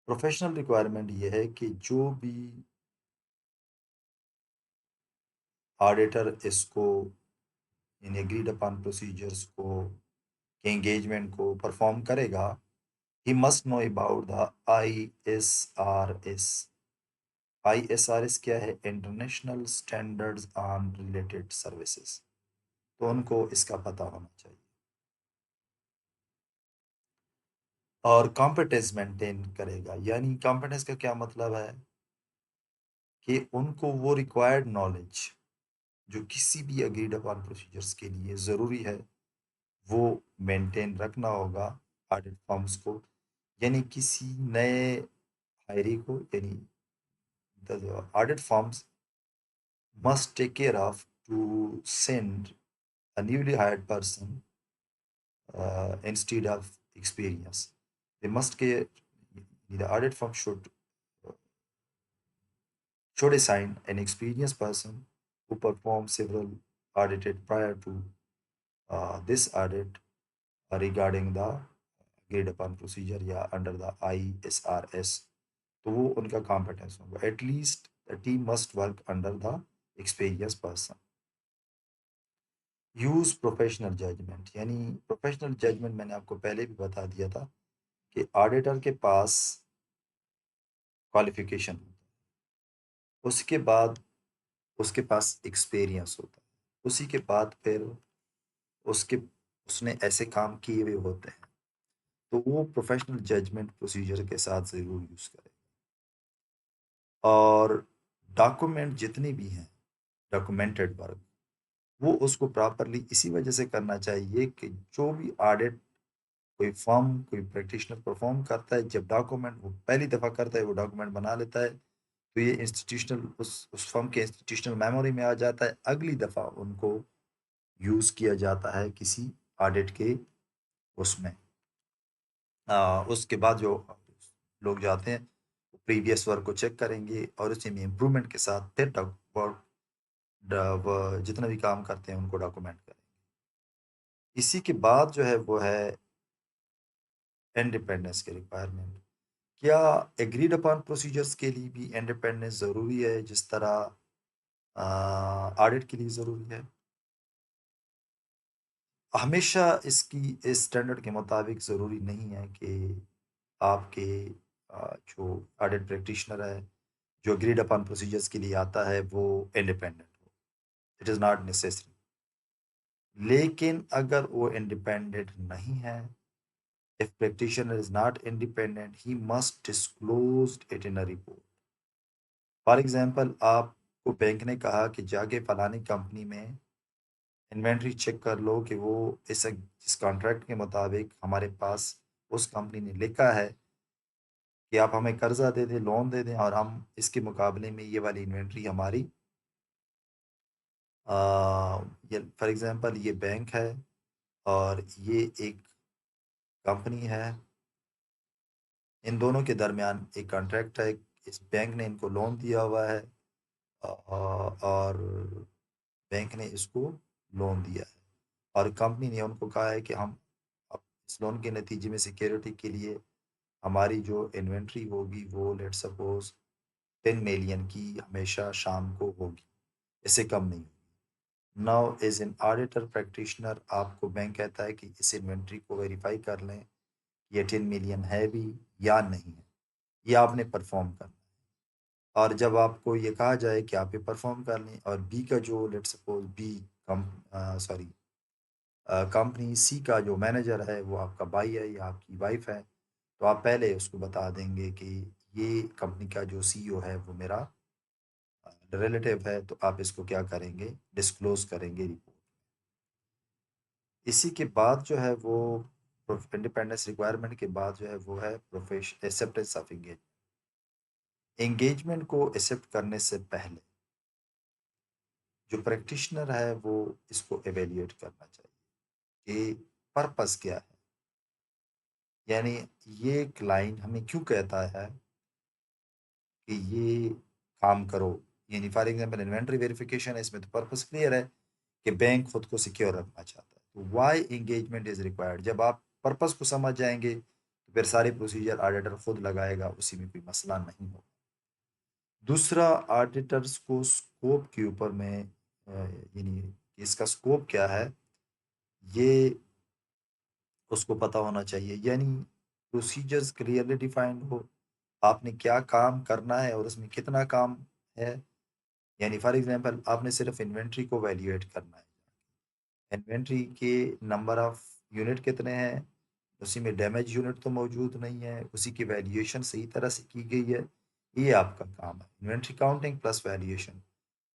प्रोफेशनल रिक्वायरमेंट ये है कि जो भी ऑडिटर इसको इन एग्रीड अपॉन प्रोसीजर्स को, एंगेजमेंट को परफॉर्म करेगा, he must know about the ISRS। ISRS क्या है? International standards on related services. तो उनको इसका पता होना चाहिए। और कॉम्पिटेंस मेंटेन करेगा, यानी कॉम्पिटेंस का क्या मतलब है कि उनको वो रिक्वायर्ड नॉलेज जो किसी भी अग्रीड अपॉन प्रोसीजर्स के लिए ज़रूरी है वो मेंटेन रखना होगा ऑडिट फॉर्म्स को। यानी किसी नए हायरी को, यानी the audit forms must take care of to send a newly hired person instead of experience. They must care, the audit firm should assign an experienced person who performed several audited prior to this audit regarding the agreed upon procedure या under the ISRS। तो वो उनका competence होगा। At least the team must work under the experience person. Use professional judgement, यानी professional judgement मैंने आपको पहले भी बता दिया था कि ऑडिटर के पास क्वालिफिकेशन होता है, उसके बाद उसके पास एक्सपीरियंस होता है, उसी के बाद फिर उसके उसने ऐसे काम किए हुए होते हैं, तो वो प्रोफेशनल जजमेंट प्रोसीजर के साथ ज़रूर यूज़ करें। और डॉक्यूमेंट जितने भी हैं, डॉक्यूमेंटेड वर्क, वो उसको प्रॉपरली इसी वजह से करना चाहिए कि जो भी ऑडिट कोई फर्म, कोई प्रैक्टिशनर परफॉर्म करता है, जब डॉक्यूमेंट वो पहली दफ़ा करता है, वो डॉक्यूमेंट बना लेता है, तो ये इंस्टीट्यूशनल उस फर्म के इंस्टीट्यूशनल मेमोरी में आ जाता है। अगली दफ़ा उनको यूज़ किया जाता है किसी ऑडिट के उसमें। उसके बाद जो लोग जाते हैं प्रीवियस वर्क को चेक करेंगे और उसी में इम्प्रूवमेंट के साथ फिर जितना भी काम करते हैं उनको डॉक्यूमेंट करेंगे। इसी के बाद जो है वो है इंडिपेंडेंस के रिक्वायरमेंट। क्या एग्रीड अपॉन प्रोसीजर्स के लिए भी इंडिपेंडेंस ज़रूरी है? जिस तरह ऑडिट के लिए ज़रूरी है। हमेशा इसकी इस स्टैंडर्ड के मुताबिक ज़रूरी नहीं है कि आपके जो ऑडिट प्रैक्टिशनर है, जो एग्रीड अपॉन प्रोसीजर्स के लिए आता है, वो इंडिपेंडेंट हो। It is not necessary. लेकिन अगर वो इंडिपेंडेंट नहीं है, if practitioner is not independent, he must disclose it in a report. For example, आपको बैंक ने कहा कि जाके फलानी कंपनी में इन्वेंट्री चेक कर लो कि वो इस कॉन्ट्रैक्ट के मुताबिक हमारे पास उस कंपनी ने लिखा है कि आप हमें कर्जा दे दें, लोन दे दें, और हम इसके मुकाबले में ये वाली इन्वेंट्री हमारी, ये फॉर एग्जांपल ये बैंक है और ये एक कंपनी है, इन दोनों के दरमियान एक कॉन्ट्रैक्ट है, इस बैंक ने इनको लोन दिया हुआ है, और बैंक ने इसको लोन दिया है, और कंपनी ने उनको कहा है कि हम अब इस लोन के नतीजे में सिक्योरिटी के लिए हमारी जो इन्वेंट्री होगी वो लेट सपोज 10 मिलियन की हमेशा शाम को होगी, इससे कम नहीं होगी। Now as an auditor practitioner, आपको बैंक कहता है कि इस इन्वेंट्री को वेरीफाई कर लें, ये 10 मिलियन है भी या नहीं है, ये आपने परफॉर्म करना है। और जब आपको ये कहा जाए कि आप ये परफॉर्म कर लें, और बी का जो लेट सपोज बी कम सॉरी कंपनी सी का जो मैनेजर है वो आपका भाई है या आपकी वाइफ है, तो आप पहले उसको बता देंगे कि ये कंपनी का जो सीईओ है वो मेरा रिलेटिव है, तो आप इसको क्या करेंगे, डिस्क्लोज करेंगे रिपोर्ट। इसी के बाद जो है वो इंडिपेंडेंस रिक्वायरमेंट के बाद जो है वो है profession acceptance of engagement. Engagement को एक्सेप्ट करने से पहले जो प्रैक्टिशनर है वो इसको एवेल्यूएट करना चाहिए कि पर्पस क्या है, यानी ये क्लाइंट हमें क्यों कहता है कि ये काम करो। यानी फॉर एग्जांपल इन्वेंटरी वेरिफिकेशन है, इसमें तो पर्पस क्लियर है कि बैंक खुद को सिक्योर रखना चाहता है, तो वाई एंगेजमेंट इज रिक्वायर्ड। जब आप पर्पस को समझ जाएंगे तो फिर सारे प्रोसीजर ऑडिटर खुद लगाएगा, उसी में कोई मसला नहीं होगा। दूसरा, ऑडिटर्स को स्कोप के ऊपर में यानी इसका स्कोप क्या है ये उसको पता होना चाहिए, यानी प्रोसीजर्स क्लियरली डिफाइंड हो, आपने क्या काम करना है और उसमें कितना काम है। यानी फॉर एग्जांपल, आपने सिर्फ इन्वेंट्री को वैल्यूएट करना है, इन्वेंट्री के नंबर ऑफ यूनिट कितने हैं, उसी में डैमेज यूनिट तो मौजूद नहीं है, उसी की वैल्यूएशन सही तरह से की गई है, ये आपका काम है, इन्वेंट्री काउंटिंग प्लस वैल्यूएशन,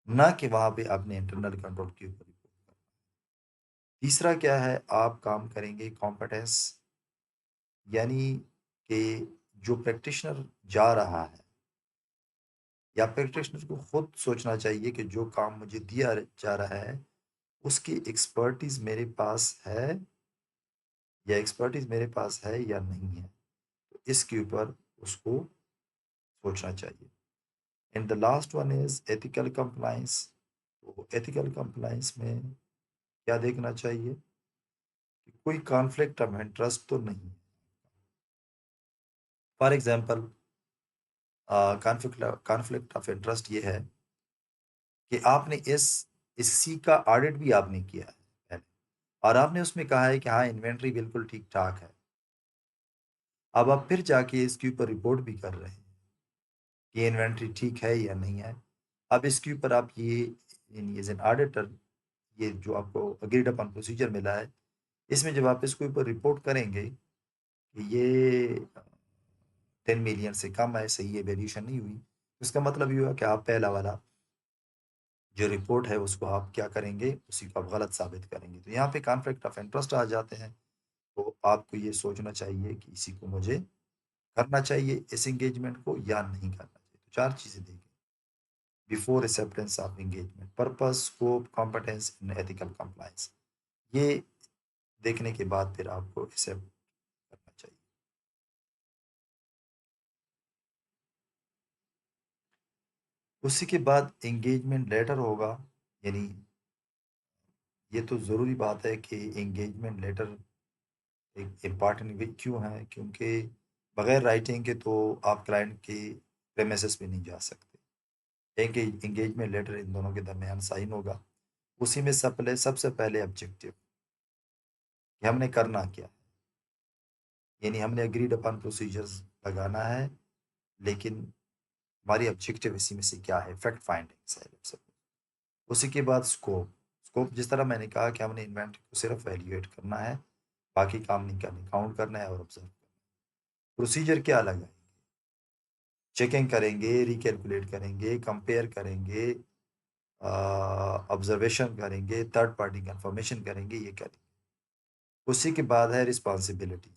ना कि वहाँ पे आपने इंटरनल कंट्रोल के ऊपर रिपोर्ट करना। तीसरा क्या है, आप काम करेंगे कॉम्पिटेंस, यानी कि जो प्रैक्टिशनर जा रहा है या प्रैक्टिशनर को खुद सोचना चाहिए कि जो काम मुझे दिया जा रहा है उसकी एक्सपर्टीज मेरे पास है, या एक्सपर्टीज मेरे पास है या नहीं है, तो इसके ऊपर उसको सोचना चाहिए। And the last one is ethical compliance. तो एथिकल कंप्लाइंस में क्या देखना चाहिए कि कोई कॉन्फ्लिक्ट ऑफ इंटरेस्ट तो नहीं है। For example, conflict of interest ये है कि आपने इसी का ऑडिट भी आपने किया है पहले, और आपने उसमें कहा है कि हाँ इन्वेंट्री बिल्कुल ठीक ठाक है, अब आप फिर जाके इसके ऊपर रिपोर्ट भी कर रहे हैं कि इन्वेंट्री ठीक है या नहीं है। अब इसके ऊपर आप ये एज एन ऑडिटर, ये जो आपको अग्रीड अपॉन प्रोसीजर मिला है, इसमें जब आप इसके ऊपर रिपोर्ट करेंगे कि ये 10 मिलियन से कम है, सही है, वेरिएशन नहीं हुई, तो इसका मतलब ये हुआ कि आप पहला वाला जो रिपोर्ट है उसको आप क्या करेंगे, उसी को आप गलत साबित करेंगे, तो यहाँ पे कॉन्फ्लिक्ट ऑफ इंटरेस्ट आ जाते हैं। तो आपको ये सोचना चाहिए कि इसी को मुझे करना चाहिए, इस एंगेजमेंट को, या नहीं करना चाहिए। तो चार चीज़ें देखें before acceptance of engagement: purpose, scope, competence and ethical compliance. ये देखने के बाद फिर आपको एक्सेप्ट करना चाहिए। उसी के बाद एंगेजमेंट लेटर होगा, यानी ये तो ज़रूरी बात है कि एंगेजमेंट लेटर एक इम्पॉर्टेंट क्यों है, क्योंकि बगैर राइटिंग के तो आप क्लाइंट के प्रेमिसेस पे नहीं जा सकते। एक एंगेजमेंट लेटर इन दोनों के दरमियान साइन होगा। उसी में सबसे पहले ऑब्जेक्टिव कि हमने करना क्या है, यानी हमने एग्रीड अपन प्रोसीजर्स लगाना है, लेकिन हमारी ऑब्जेक्टिव इसी में से क्या है, फैक्ट फाइंडिंग्स है सब। उसी के बाद स्कोप। स्कोप जिस तरह मैंने कहा कि हमने इन्वेंट्री को सिर्फ वैल्यूएट करना है, बाकी काम नहीं करनी, काउंट करना है और ऑब्जर्व करना है। प्रोसीजर क्या लगाएंगे, चेकिंग करेंगे, रिकैलकुलेट करेंगे, कंपेयर करेंगे, ऑब्जर्वेशन करेंगे, थर्ड पार्टी कंफर्मेशन करेंगे, ये करेंगे। उसी के बाद है रिस्पॉन्सिबिलिटी।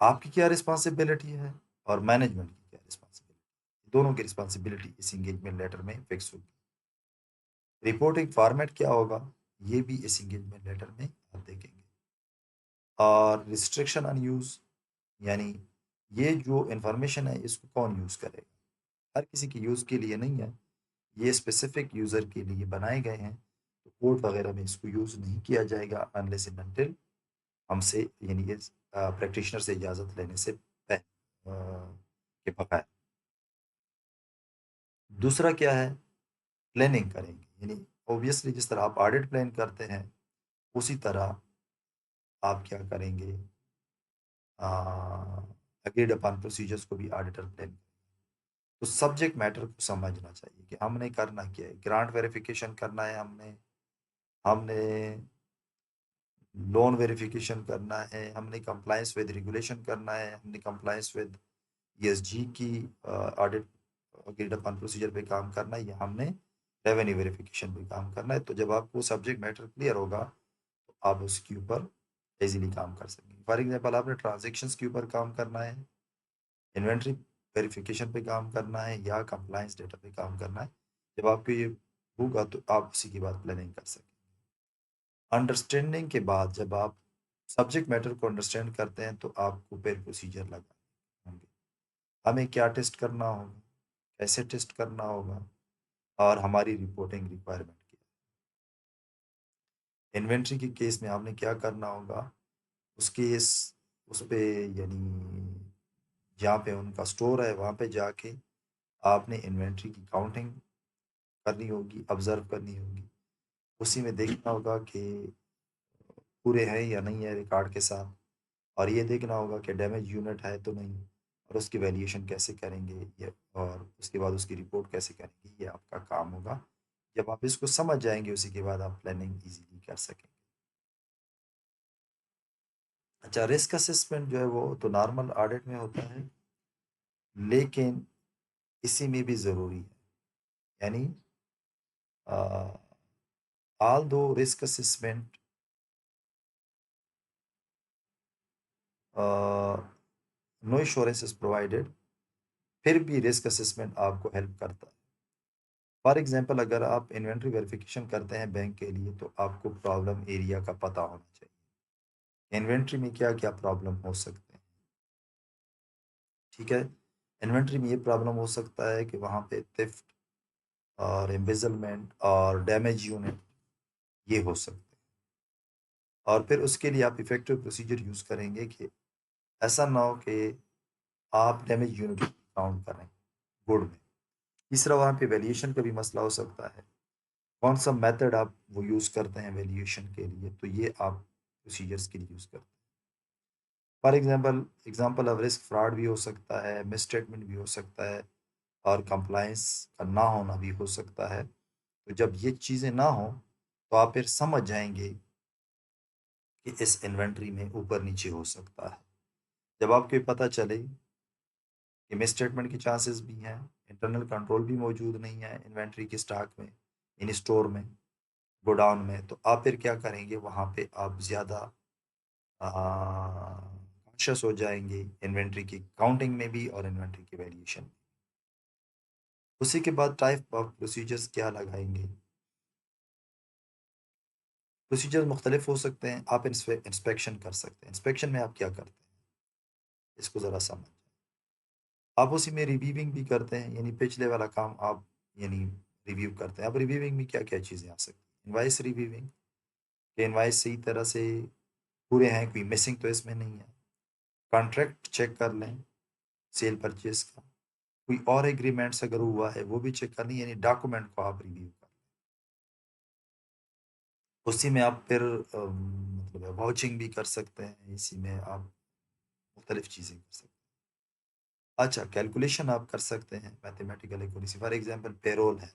आपकी क्या रिस्पॉन्सिबिलिटी है और मैनेजमेंट की क्या रिस्पॉन्सिबिलिटी, दोनों की रिस्पॉन्सिबिलिटी इस एंगेजमेंट लेटर में फिक्स होगी। रिपोर्टिंग फॉर्मेट क्या होगा, ये भी इस एंगेजमेंट लेटर में आप देखेंगे। और रिस्ट्रिक्शन ऑन यूज, यानी ये जो इंफॉर्मेशन है इसको कौन यूज करेगा, हर किसी के यूज के लिए नहीं है, ये स्पेसिफिक यूजर के लिए बनाए गए हैं। तो कोर्ट वगैरह में इसको यूज नहीं किया जाएगा अनलेस एंड अनटिल हमसे, यानी कि प्रैक्टिशनर से इजाज़त लेने से के बगैर। दूसरा क्या है, प्लानिंग करेंगे, यानी ऑब्वियसली जिस तरह आप ऑडिट प्लान करते हैं उसी तरह आप क्या करेंगे, अग्रीड अपॉन प्रोसीजर्स को भी ऑडिटर प्लान। तो सब्जेक्ट मैटर को समझना चाहिए कि हमने करना क्या है, ग्रांट वेरिफिकेशन करना है, हमने हमने लोन वेरिफिकेशन करना है, हमने कंप्लायंस विद रेगुलेशन करना है, हमने कंप्लायंस विद ईएसजी की ऑडिट अग्रीड अपॉन प्रोसीजर पे काम करना है, या हमने रेवेन्यू वेरिफिकेशन पे काम करना है। तो जब आपको सब्जेक्ट मैटर क्लियर होगा तो आप उसके ऊपर इजीली काम कर सकेंगे। फॉर एग्जांपल आपने ट्रांजेक्शन्स के ऊपर काम करना है, इन्वेंट्री वेरिफिकेशन पे काम करना है, या कंप्लायंस डेटा पे काम करना है, जब आपको ये होगा तो आप उसी के बाद प्लानिंग कर सकेंगे। अंडरस्टैंडिंग के बाद जब आप सब्जेक्ट मैटर को अंडरस्टैंड करते हैं तो आपको फिर प्रोसीजर लगा होंगे, हमें क्या टेस्ट करना होगा, कैसे टेस्ट करना होगा, और हमारी रिपोर्टिंग रिक्वायरमेंट क्या है। इन्वेंट्री के केस में आपने क्या करना होगा, उस केस उस पे, यानी जहाँ पे उनका स्टोर है वहाँ पे जाके आपने इन्वेंट्री की काउंटिंग करनी होगी, ऑब्जर्व करनी होगी। उसी में देखना होगा कि पूरे हैं या नहीं है रिकॉर्ड के साथ, और ये देखना होगा कि डैमेज यूनिट है तो नहीं, और उसकी वैल्यूएशन कैसे करेंगे ये, और उसके बाद उसकी रिपोर्ट कैसे करेंगे, ये आपका काम होगा। जब आप इसको समझ जाएंगे उसी के बाद आप प्लानिंग इजीली कर सकेंगे। अच्छा, रिस्क असेसमेंट जो है वो तो नॉर्मल ऑडिट में होता है, लेकिन इसी में भी ज़रूरी है, यानी although risk assessment no insurance is provided, फिर भी रिस्क असेसमेंट आपको हेल्प करता है। फॉर एग्जांपल अगर आप इन्वेंट्री वेरिफिकेशन करते हैं बैंक के लिए तो आपको प्रॉब्लम एरिया का पता होना चाहिए, इन्वेंट्री में क्या क्या प्रॉब्लम हो सकते हैं। ठीक है, इन्वेंट्री में ये प्रॉब्लम हो सकता है कि वहाँ पे थेफ्ट और एम्बेजलमेंट और डैमेज यूनिट ये हो सकते हैं, और फिर उसके लिए आप इफेक्टिव प्रोसीजर यूज़ करेंगे कि ऐसा ना हो कि आप डैमेज यूनिट काउंट करें गुड में। तीसरा, वहाँ पे वैल्यूएशन का भी मसला हो सकता है, कौन सा मेथड आप वो यूज़ करते हैं वैल्यूएशन के लिए, तो ये आप प्रोसीजर्स के लिए यूज़ करते हैं। For example of risk, fraud भी हो सकता है, मिसस्टेटमेंट भी हो सकता है, और कंप्लायंस का ना होना भी हो सकता है। तो जब ये चीज़ें ना हो तो आप फिर समझ जाएंगे कि इस इन्वेंट्री में ऊपर नीचे हो सकता है। जब आपको ये पता चले कि मिस स्टेटमेंट के चांसेस भी हैं, इंटरनल कंट्रोल भी मौजूद नहीं है इन्वेंट्री के स्टॉक में, इन स्टोर में, गोडाउन में, तो आप फिर क्या करेंगे, वहाँ पे आप ज़्यादा कॉन्शियस हो जाएंगे इन्वेंट्री की काउंटिंग में भी और इन्वेंट्री की वैल्यूएशन में। उसी के बाद टाइप ऑफ प्रोसीजर्स क्या लगाएंगे, प्रोसीजर मुख्तलिफ हो सकते हैं। आप इंस्पेक्शन कर सकते हैं, इंस्पेक्शन में आप क्या करते हैं इसको ज़रा समझ। आप उसी में रिव्यूविंग भी करते हैं, यानी पिछले वाला काम आप यानी रिव्यू करते हैं। अब रिव्यूविंग में क्या क्या चीज़ें आ सकती हैं, इनवाइस रिव्यूविंग, कि इनवाइस सही तरह से पूरे हैं, कोई मिसिंग तो इसमें नहीं है। कॉन्ट्रैक्ट चेक कर लें सेल परचेज का, कोई और एग्रीमेंट्स अगर हुआ है वो भी चेक करनी, यानी डॉक्यूमेंट को आप रिव्यू कर, उसी में आप फिर मतलब वाउचिंग भी कर सकते हैं, इसी में आप मुख्तलिफ चीज़ें कर सकते हैं। अच्छा, कैलकुलेशन आप कर सकते हैं mathematical accuracy, for example payroll है,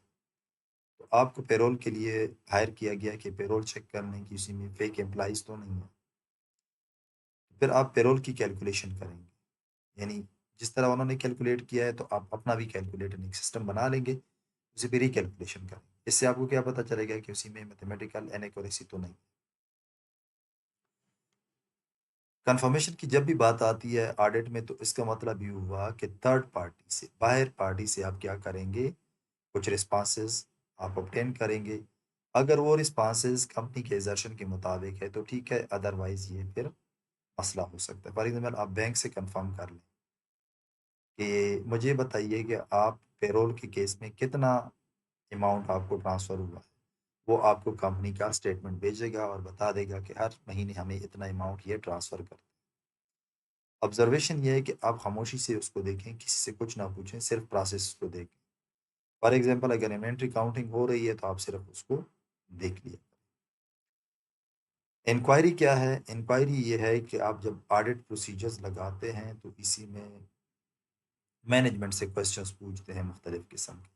तो आपको पेरोल के लिए हायर किया गया कि पेरोल चेक करने की, उसी में फेक एम्प्लॉइज तो नहीं है, फिर आप पेरोल की कैलकुलेशन करेंगे, यानी जिस तरह उन्होंने कैलकुलेट किया है तो आप अपना भी कैलकुलेटर एक सिस्टम बना लेंगे, उसे भी रिकैलकुलेशन करेंगे। इससे आपको क्या पता चलेगा कि उसी में मैथमेटिकल इनएक्यूरेसी तो नहीं। कंफर्मेशन की जब भी बात आती है ऑडिट में, तो इसका मतलब ये हुआ कि थर्ड पार्टी से, बाहर पार्टी से आप क्या करेंगे, कुछ रिस्पॉन्सेज आप ऑब्टेन करेंगे। अगर वो रिस्पॉन्सेज कंपनी के एजर्शन के मुताबिक है तो ठीक है, अदरवाइज ये फिर मसला हो सकता है। फॉर एग्जाम्पल आप बैंक से कंफर्म कर लें कि मुझे बताइए कि आप पेरोल के केस में कितना अमाउंट आपको ट्रांसफ़र हुआ है। वो आपको कंपनी का स्टेटमेंट भेजेगा और बता देगा कि हर महीने हमें इतना अमाउंट ये ट्रांसफ़र कर। ऑब्जर्वेशन ये है कि आप खामोशी से उसको देखें, किसी से कुछ ना पूछें, सिर्फ प्रोसेस को देखें। फॉर एग्जांपल अगर इन्वेंट्री काउंटिंग हो रही है तो आप सिर्फ उसको देख लिया। इंक्वायरी क्या है? इंक्वायरी ये है कि आप जब ऑडिट प्रोसीजर्स लगाते हैं तो इसी में मैनेजमेंट से क्वेश्चंस पूछते हैं मुख्तलिफ किस्म के,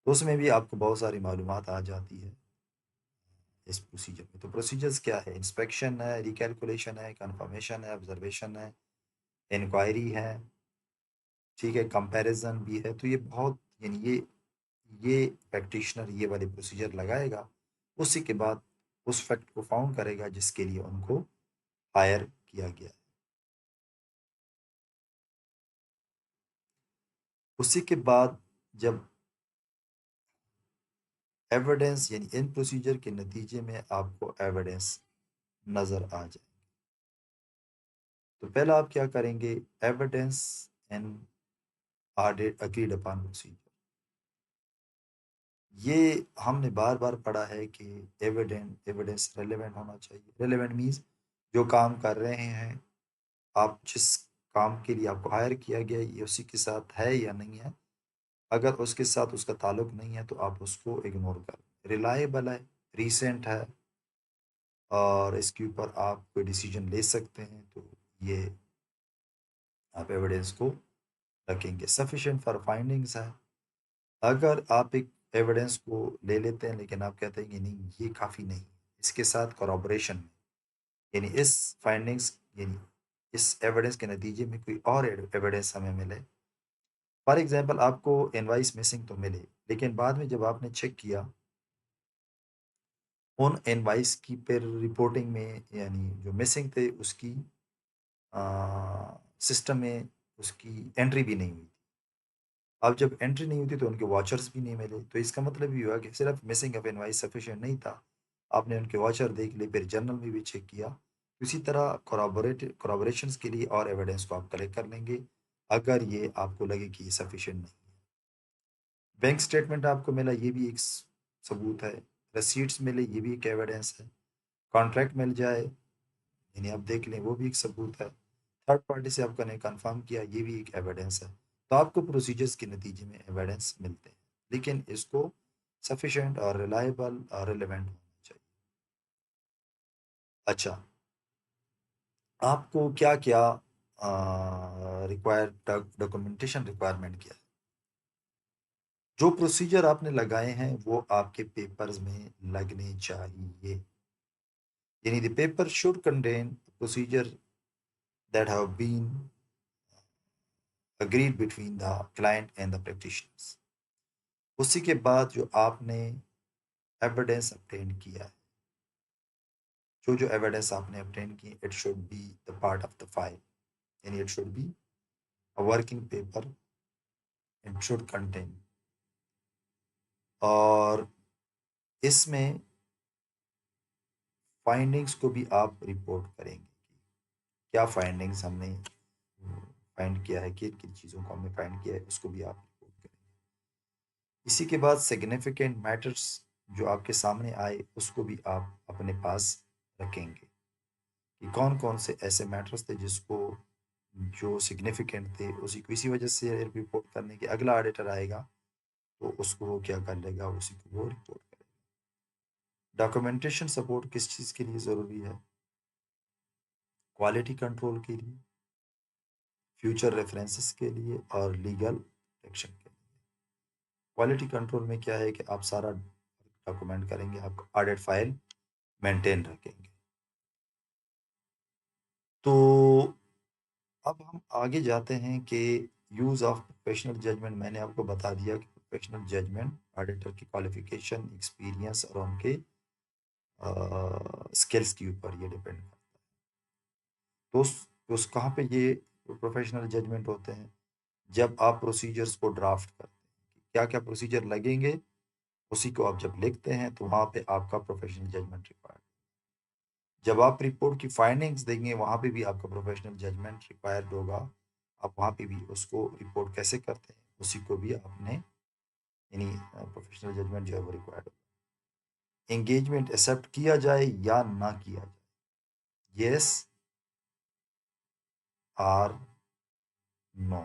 तो उसमें भी आपको बहुत सारी मालूमात आ जाती है इस प्रोसीजर में। तो प्रोसीजर्स क्या है? इंस्पेक्शन है, रिकैलकुलेशन है, कंफर्मेशन है, ऑब्जर्वेशन है, इंक्वायरी है, ठीक है, कंपैरिजन भी है। तो ये बहुत, यानी ये प्रैक्टिशनर ये वाले प्रोसीजर लगाएगा, उसी के बाद उस फैक्ट को फाउंड करेगा जिसके लिए उनको हायर किया गया है। उसी के बाद जब एविडेंस, यानी इन प्रोसीजर के नतीजे में आपको एविडेंस नज़र आ जाए, तो पहला आप क्या करेंगे, evidence and audit agreed upon procedure. ये हमने बार बार पढ़ा है कि एविडेंस रेलेवेंट होना चाहिए। रेलेवेंट मीन्स जो काम कर रहे हैं आप, जिस काम के लिए आपको हायर किया गया है, ये उसी के साथ है या नहीं है। अगर उसके साथ उसका ताल्लुक नहीं है तो आप उसको इग्नोर कर, रिलायबल है, रीसेंट है, और इसके ऊपर आप कोई डिसीजन ले सकते हैं, तो ये आप एविडेंस को रखेंगे। सफिशिएंट फॉर फाइंडिंग्स है, अगर आप एक एविडेंस को ले लेते हैं लेकिन आप कहते हैं कि नहीं ये काफ़ी नहीं, इसके साथ corroboration, यानी इस फाइंडिंग्स, यानी इस एविडेंस के नतीजे में कोई और एविडेंस हमें मिले। फॉर एग्जांपल आपको इनवाइस मिसिंग तो मिले, लेकिन बाद में जब आपने चेक किया उन इनवाइस की फिर रिपोर्टिंग में, यानी जो मिसिंग थे उसकी सिस्टम में उसकी एंट्री भी नहीं हुई। अब जब एंट्री नहीं होती तो उनके वॉचर्स भी नहीं मिले, तो इसका मतलब ये हुआ कि सिर्फ मिसिंग ऑफ इनवाइस सफिशिएंट नहीं था, आपने उनके वॉचर देख लिए, फिर जर्नल में भी चेक किया। इसी तरह कोराबोरेशंस के लिए और एविडेंस को आप कलेक्ट कर लेंगे अगर ये आपको लगे कि ये सफिशिएंट नहीं है। बैंक स्टेटमेंट आपको मिला, ये भी एक सबूत है। रसीट्स मिले, ये भी एक एविडेंस है। कॉन्ट्रैक्ट मिल जाए, यानी आप देख लें, वो भी एक सबूत है। थर्ड पार्टी से आपका ने कंफर्म किया, ये भी एक एविडेंस है। तो आपको प्रोसीजर्स के नतीजे में एविडेंस मिलते हैं, लेकिन इसको सफिशेंट और रिलायबल और रिलेवेंट होना चाहिए। अच्छा, आपको क्या क्या रिक्वायर डॉक्यूमेंटेशन रिक्वायरमेंट क्या है? जो प्रोसीजर आपने लगाए हैं वो आपके पेपर्स में लगने चाहिए, यानी the paper should contain procedure that have been agreed between the client and the practitioners। उसी के बाद जो आपने एविडेंस obtain किया है, जो एविडेंस आपने obtain की, it should be the part of the file, यानी it should be a working paper, it should contain. और इसमें फाइंडिंग्स को भी आप रिपोर्ट करेंगे, क्या फाइंडिंग्स हमने फाइंड किया है, किन किन चीज़ों को हमने फाइंड किया है, उसको भी आप रिपोर्ट करेंगे। इसी के बाद सिग्निफिकेंट मैटर्स जो आपके सामने आए उसको भी आप अपने पास रखेंगे कि कौन कौन से ऐसे मैटर्स थे जिसको जो सिग्निफिकेंट थे उसी को, इसी वजह से रिपोर्ट करने के अगला ऑडिटर आएगा तो उसको वो क्या कर लेगा, उसी को वो रिपोर्ट करेगा। डॉक्यूमेंटेशन सपोर्ट किस चीज़ के लिए ज़रूरी है? क्वालिटी कंट्रोल के लिए, फ्यूचर रेफरेंसेस के लिए और लीगल प्रोटेक्शन के लिए। क्वालिटी कंट्रोल में क्या है कि आप सारा डॉक्यूमेंट करेंगे, आप ऑडिट फाइल मेंटेन रखेंगे। तो अब हम आगे जाते हैं कि यूज़ ऑफ प्रोफेशनल जजमेंट। मैंने आपको बता दिया कि प्रोफेशनल जजमेंट ऑडिटर की क्वालिफिकेशन, एक्सपीरियंस और उनके स्किल्स के ऊपर ये डिपेंड करता है। कहाँ पे ये प्रोफेशनल जजमेंट होते हैं? जब आप प्रोसीजर्स को ड्राफ्ट करते हैं, क्या क्या प्रोसीजर लगेंगे, उसी को आप जब लिखते हैं तो वहाँ पे आपका प्रोफेशनल जजमेंट रिक्वायर्ड। जब आप रिपोर्ट की फाइंडिंग्स देंगे वहाँ पे भी आपका प्रोफेशनल जजमेंट रिक्वायर्ड होगा। आप वहाँ पे भी उसको रिपोर्ट कैसे करते हैं उसी को भी आपने यानी प्रोफेशनल जजमेंट जो है वो रिक्वायर्ड होगा। एंगेजमेंट एक्सेप्ट किया जाए या ना किया जाए, यस आर नो,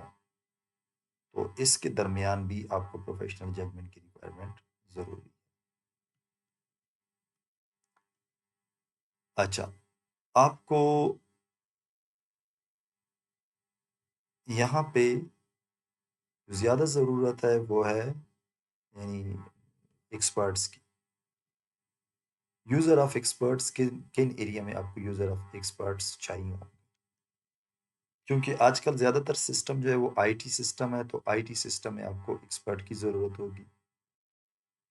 तो इसके दरमियान भी आपको प्रोफेशनल जजमेंट की रिक्वायरमेंट जरूरी है। अच्छा, आपको यहाँ पे ज़्यादा ज़रूरत है वो है यानी एक्सपर्ट्स की। यूज़र ऑफ एक्सपर्ट्स किन किन एरिया में आपको यूज़र ऑफ एक्सपर्ट्स चाहिए हो? क्योंकि आजकल ज़्यादातर सिस्टम जो है वो आईटी सिस्टम है, तो आईटी सिस्टम में आपको एक्सपर्ट की ज़रूरत होगी।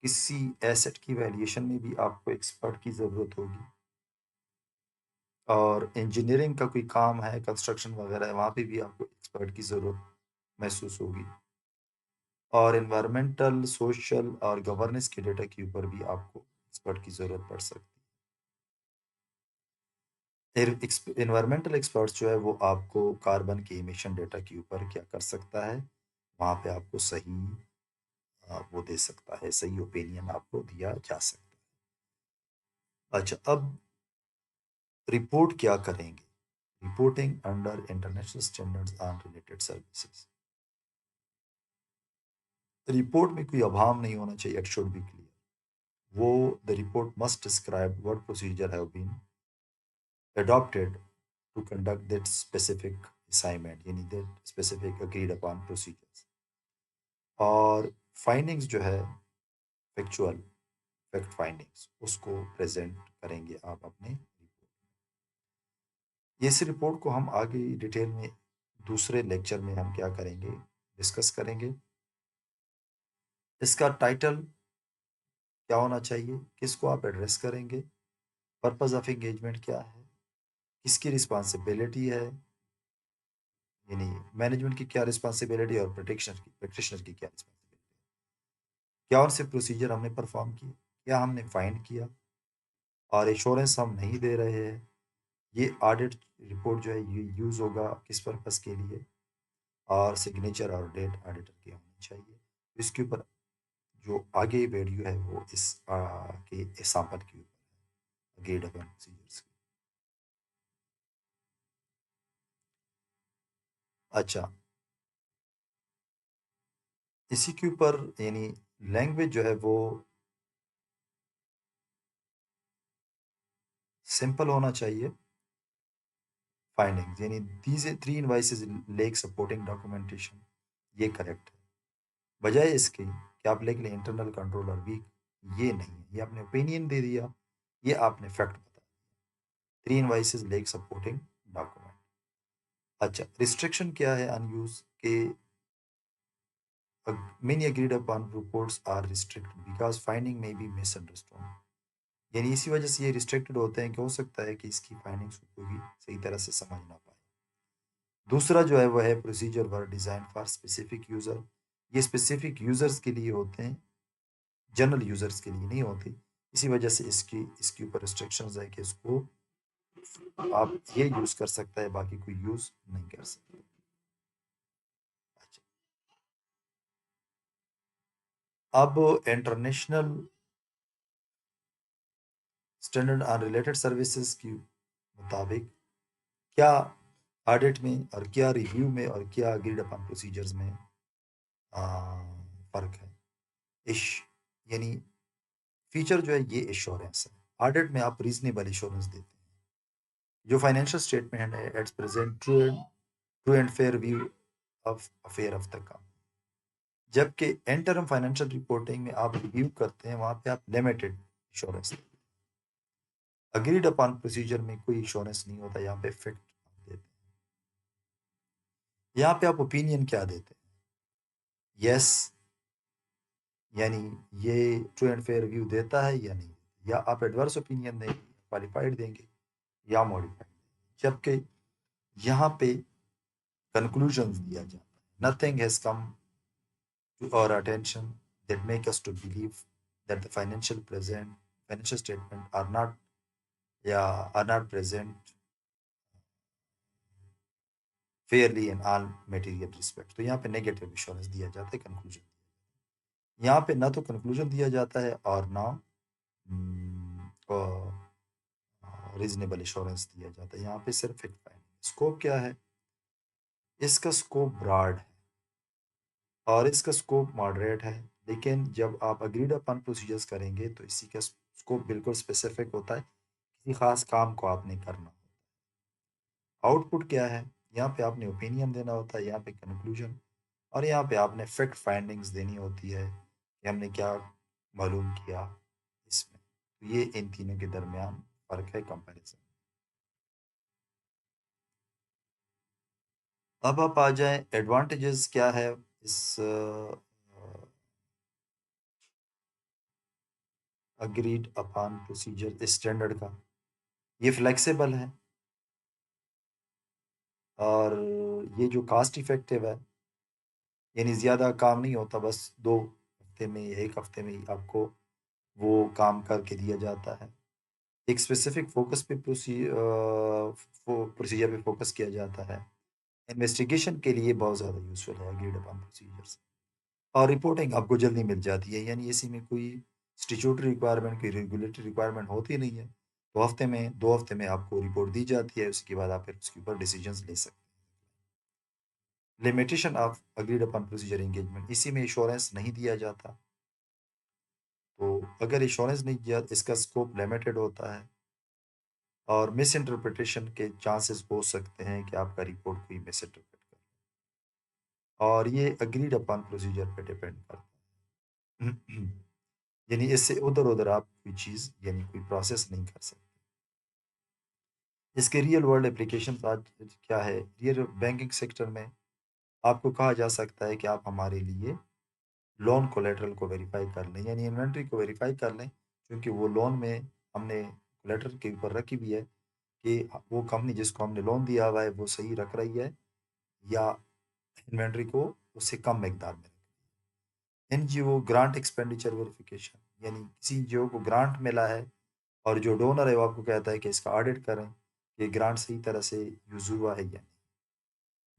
किसी एसेट की वैल्यूएशन में भी आपको एक्सपर्ट की ज़रूरत होगी। और इंजीनियरिंग का कोई काम है, कंस्ट्रक्शन वगैरह है, वहाँ पे भी आपको एक्सपर्ट की ज़रूरत महसूस होगी। और एनवायरमेंटल, सोशल और गवर्नेंस के डेटा के ऊपर भी आपको एक्सपर्ट की ज़रूरत पड़ सकती है। एनवायरमेंटल एक्सपर्ट्स जो है वो आपको कार्बन के इमिशन डेटा के ऊपर क्या कर सकता है, वहाँ पे आपको सही वो दे सकता है, सही ओपिनियन आपको दिया जा सकता है। अच्छा, अब रिपोर्ट क्या करेंगे? Reporting under international standards on related services. Report में कोई अभाव नहीं होना चाहिए, इट शुड बी क्लियर। वो the report must describe what procedure have been adopted to conduct that specific assignment, यानी that specific agreed upon procedures। और findings जो है, फैक्चुअल फैक्ट फाइंडिंग्स, उसको प्रेजेंट करेंगे आप अपने रिपोर्ट। इस रिपोर्ट को हम आगे डिटेल में दूसरे लेक्चर में हम क्या करेंगे, डिस्कस करेंगे। इसका टाइटल क्या होना चाहिए, किसको आप एड्रेस करेंगे, पर्पस ऑफ एंगेजमेंट क्या है, किसकी रिस्पॉन्सिबिलिटी है, यानी मैनेजमेंट की क्या रिस्पॉन्सिबिलिटी और प्रैक्टिशनर की क्या रिस्पॉन्सिबिलिटी, क्या उनसे प्रोसीजर हमने परफॉर्म किए, क्या हमने फाइंड किया, और एश्योरेंस हम नहीं दे रहे हैं। ये ऑडिट रिपोर्ट जो है ये यूज़ होगा किस पर्पस के लिए, और सिग्नेचर और डेट ऑडिटर की होनी चाहिए। इसके ऊपर जो आगे वीडियो है वो के एग्जाम्पल के ऊपर है, गेट अपन प्रोसीजर्स की। अच्छा, इसी के ऊपर यानी लैंग्वेज जो है वो सिंपल होना चाहिए। फाइंडिंग्स यानी these three invoices lake supporting documentation, ये करेक्ट है। बजाय इसके कि आप लिख लें इंटरनल कंट्रोलर वीक, ये नहीं है, ये आपने ओपिनियन दे दिया, ये आपने फैक्ट बता दिया। Three invoices lake supporting document. अच्छा, रिस्ट्रिक्शन क्या है अनयूज के? many agreed upon reports are restricted because finding may be misunderstood, यानी इसी वजह से ये रिस्ट्रिक्टेड होते हैं कि हो सकता है कि इसकी फाइंडिंग्स को कोई भी सही तरह से समझ ना पाए। दूसरा जो है वो है procedure were design for specific user, ये स्पेसिफिक यूज़र्स के लिए होते हैं, जनरल यूज़र्स के लिए नहीं होती। इसी वजह से इसके ऊपर रिस्ट्रिक्शंस है कि इसको आप ये यूज़ कर सकता है, बाकी कोई यूज़ नहीं कर सकता। अच्छा, अब international standard on related services के मुताबिक क्या ऑडिट में और क्या रिव्यू में और क्या अग्रीड अपॉन प्रोसीजर्स में फ़र्क है। इश यानी फीचर जो है ये एश्योरेंस है। ऑडिट में आप रीजनेबल एश्योरेंस देते हैं। जो फाइनेंशियल स्टेटमेंट है it's present true and fair view of affair of the company. जबकि इंटरम फाइनेंशियल रिपोर्टिंग में आप रिव्यू करते हैं, वहां पे आप limited insurance. Agreed upon procedure में कोई इंश्योरेंस नहीं होता, यहाँ पे फैक्ट देते हैं। यहाँ पे आप ओपिनियन क्या देते हैं? यस, यानी ये ट्रू एंड फेयर व्यू देता है या नहीं, या आप एडवर्स ओपिनियन देंगे, क्वालिफाइड देंगे या मॉडिफाइड। जबकि यहाँ पे कंक्लूजन दिया जाता है, nothing has come to our attention that make us to believe that the financial statement are not, yeah, are not present fairly in all material respect। तो यहाँ पे नेगेटिव इंश्योरेंस दिया जाता है, कंक्लूजन। यहाँ पे ना तो कंक्लूजन दिया जाता है और ना रीजनेबल इंश्योरेंस दिया जाता है। यहाँ पे सिर्फ एक फाइनल स्कोप क्या है, इसका स्कोप ब्रॉड है और इसका स्कोप मॉडरेट है। लेकिन जब आप अग्रीड अपन प्रोसीजर्स करेंगे तो इसी का स्कोप बिल्कुल स्पेसिफिक होता है, किसी खास काम को आपने करना। आउटपुट क्या है, यहाँ पे आपने ओपिनियन देना होता है, यहाँ पे कंक्लूजन, और यहाँ पे आपने फैक्ट फाइंडिंग्स देनी होती है कि हमने क्या मालूम किया इसमें। तो ये इन तीनों के दरमियान फ़र्क है, कंपैरिजन। अब आप आ जाएं एडवांटेजेस क्या है इस अग्रीड अपॉन प्रोसीजर स्टैंडर्ड का। ये फ्लेक्सिबल है और ये जो कास्ट इफेक्टिव है, यानी ज़्यादा काम नहीं होता, बस 2 हफ्ते में, 1 हफ्ते में ही आपको वो काम करके दिया जाता है। एक स्पेसिफिक फोकस पे प्रोसीजर पे फोकस किया जाता है। इन्वेस्टिगेशन के लिए बहुत ज़्यादा यूज़फुल है अग्रीड अपॉन प्रोसीजर्स। और रिपोर्टिंग आपको जल्दी मिल जाती है, यानी इसी में कोई स्टिचूटरी रिक्वायरमेंट, कोई रेगुलेटरी रिक्वायरमेंट होती नहीं है। तो हफ्ते में, 2 हफ्ते में आपको रिपोर्ट दी जाती है, उसके बाद आप फिर उसके ऊपर डिसीजंस ले सकते हैं। Limitation of agreed upon procedure engagement, इसी में इंश्योरेंस नहीं दिया जाता। तो अगर इंश्योरेंस नहीं दिया, इसका स्कोप लिमिटेड होता है और मिस इंटरप्रिटेशन के चांसेस हो सकते हैं कि आपका रिपोर्ट कोई मिस इंटरप्रेट करे, और ये अग्रीड अपॉन प्रोसीजर पे डिपेंड करता है। यानी इससे उधर उधर आप कोई चीज़ यानी कोई प्रोसेस नहीं कर सकते। इसके रियल वर्ल्ड एप्लीकेशन आज क्या है, रियल बैंकिंग सेक्टर में आपको कहा जा सकता है कि आप हमारे लिए लोन कोलेटरल को वेरीफाई कर लें, यानी इन्वेंट्री को वेरीफाई कर लें, क्योंकि वो लोन में हमने कोलेटरल के ऊपर रखी हुई है कि वो कंपनी जिसको हमने लोन दिया हुआ है वो सही रख रही है या इन्वेंट्री को उससे कम मकदार में। एनजीओ ग्रांट एक्सपेंडिचर वेरिफिकेशन, यानी किसी एनजीओ को ग्रांट मिला है और जो डोनर है वो आपको कहता है कि इसका ऑडिट करें कि ग्रांट सही तरह से यूज हुआ है या नहीं।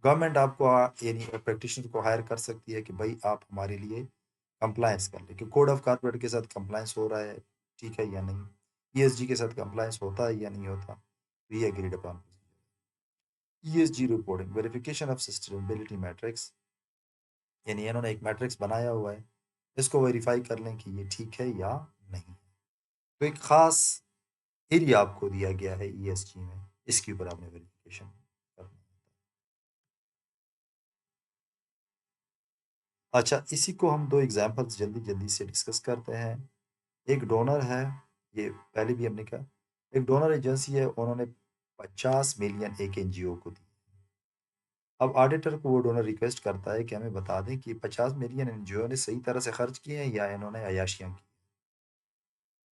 गवर्नमेंट आपको यानी प्रैक्टिशनर को हायर कर सकती है कि भाई आप हमारे लिए कंप्लायंस कर ले, कि कोड ऑफ कॉर्पोरेट के साथ कंप्लायंस हो रहा है, ठीक है या नहीं, ईएसजी के साथ कंप्लायंस होता है या नहीं होता। तो ये agreed upon. ESG reporting, verification of sustainability matrix, यानी इन्होंने एक मैट्रिक्स बनाया हुआ है, इसको वेरीफाई कर लें कि ये ठीक है या नहीं। तो एक खास एरिया आपको दिया गया है ईएसजी में, इसके ऊपर आपने वेरिफिकेशन करना है। अच्छा, इसी को हम 2 एग्जांपल्स जल्दी जल्दी से डिस्कस करते हैं। एक डोनर है, ये पहले भी हमने कहा, एक डोनर एजेंसी है, उन्होंने 50 मिलियन एक एनजीओ को दी। अब ऑडिटर को वो डोनर रिक्वेस्ट करता है कि हमें बता दें कि 50 मिलियन एनजीओ ने सही तरह से खर्च किए हैं या इन्होंने अयाशियाँ की।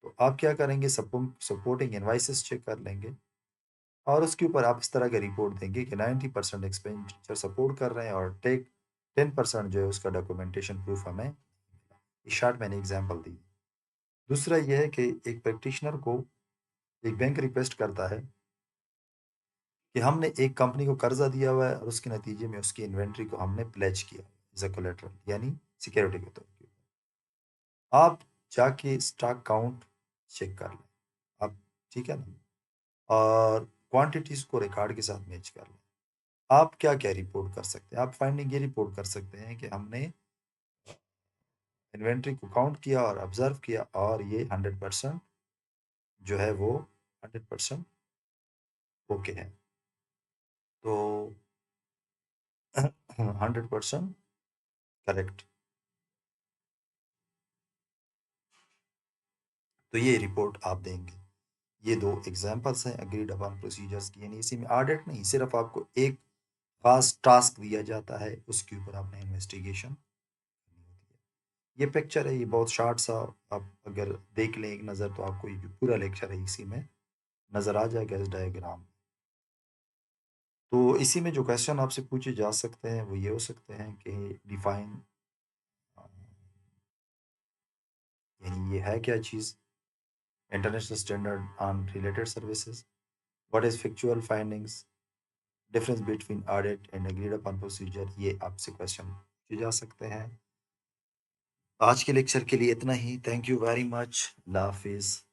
तो आप क्या करेंगे, सपोर्टिंग इनवाइसेस चेक कर लेंगे और उसके ऊपर आप इस तरह का रिपोर्ट देंगे कि 90% एक्सपेंडिचर सपोर्ट कर रहे हैं और टेक 10% जो है उसका डॉक्यूमेंटेशन प्रूफ हमें मिला। इस शार्ट मैंने एग्जांपल दी। दूसरा यह है कि एक प्रैक्टिशनर को एक बैंक रिक्वेस्ट करता है कि हमने एक कंपनी को कर्जा दिया हुआ है और उसके नतीजे में उसकी इन्वेंट्री को हमने प्लेज किया एज अ कोलेटरल, यानी सिक्योरिटी के तौर पे। आप जाके स्टॉक काउंट चेक कर लें, आप ठीक है ना, और क्वांटिटीज को रिकॉर्ड के साथ मैच कर लें। आप क्या-क्या रिपोर्ट कर सकते हैं? आप फाइंडिंग ये रिपोर्ट कर सकते हैं कि हमने इन्वेंटरी को काउंट किया और ऑब्जर्व किया और ये 100% जो है वो 100% ओके है। तो 100% करेक्ट। तो ये रिपोर्ट आप देंगे। ये 2 एग्ज़ाम्पल्स हैं एग्रीड अपॉन प्रोसीजर्स की, यानी इसी में ऑडिट नहीं, सिर्फ़ आपको एक ख़ास टास्क दिया जाता है, उसके ऊपर आपने इन्वेस्टिगेशन करनी होती है। ये पिक्चर है, ये बहुत शॉर्ट सा, आप अगर देख लें एक नज़र तो आपको ये जो पूरा लेक्चर है इसी में नज़र आ जाएगा इस डायग्राम। तो इसी में जो क्वेश्चन आपसे पूछे जा सकते हैं वो ये हो सकते हैं कि डिफाइन अ, यानी ये है क्या चीज़? International standard on related services, what is factual findings, difference between audit and agreed upon procedure, ये आपसे क्वेश्चन पूछे जा सकते हैं। आज के लेक्चर के लिए इतना ही। Thank you very much. अल्लाह हाफिज़।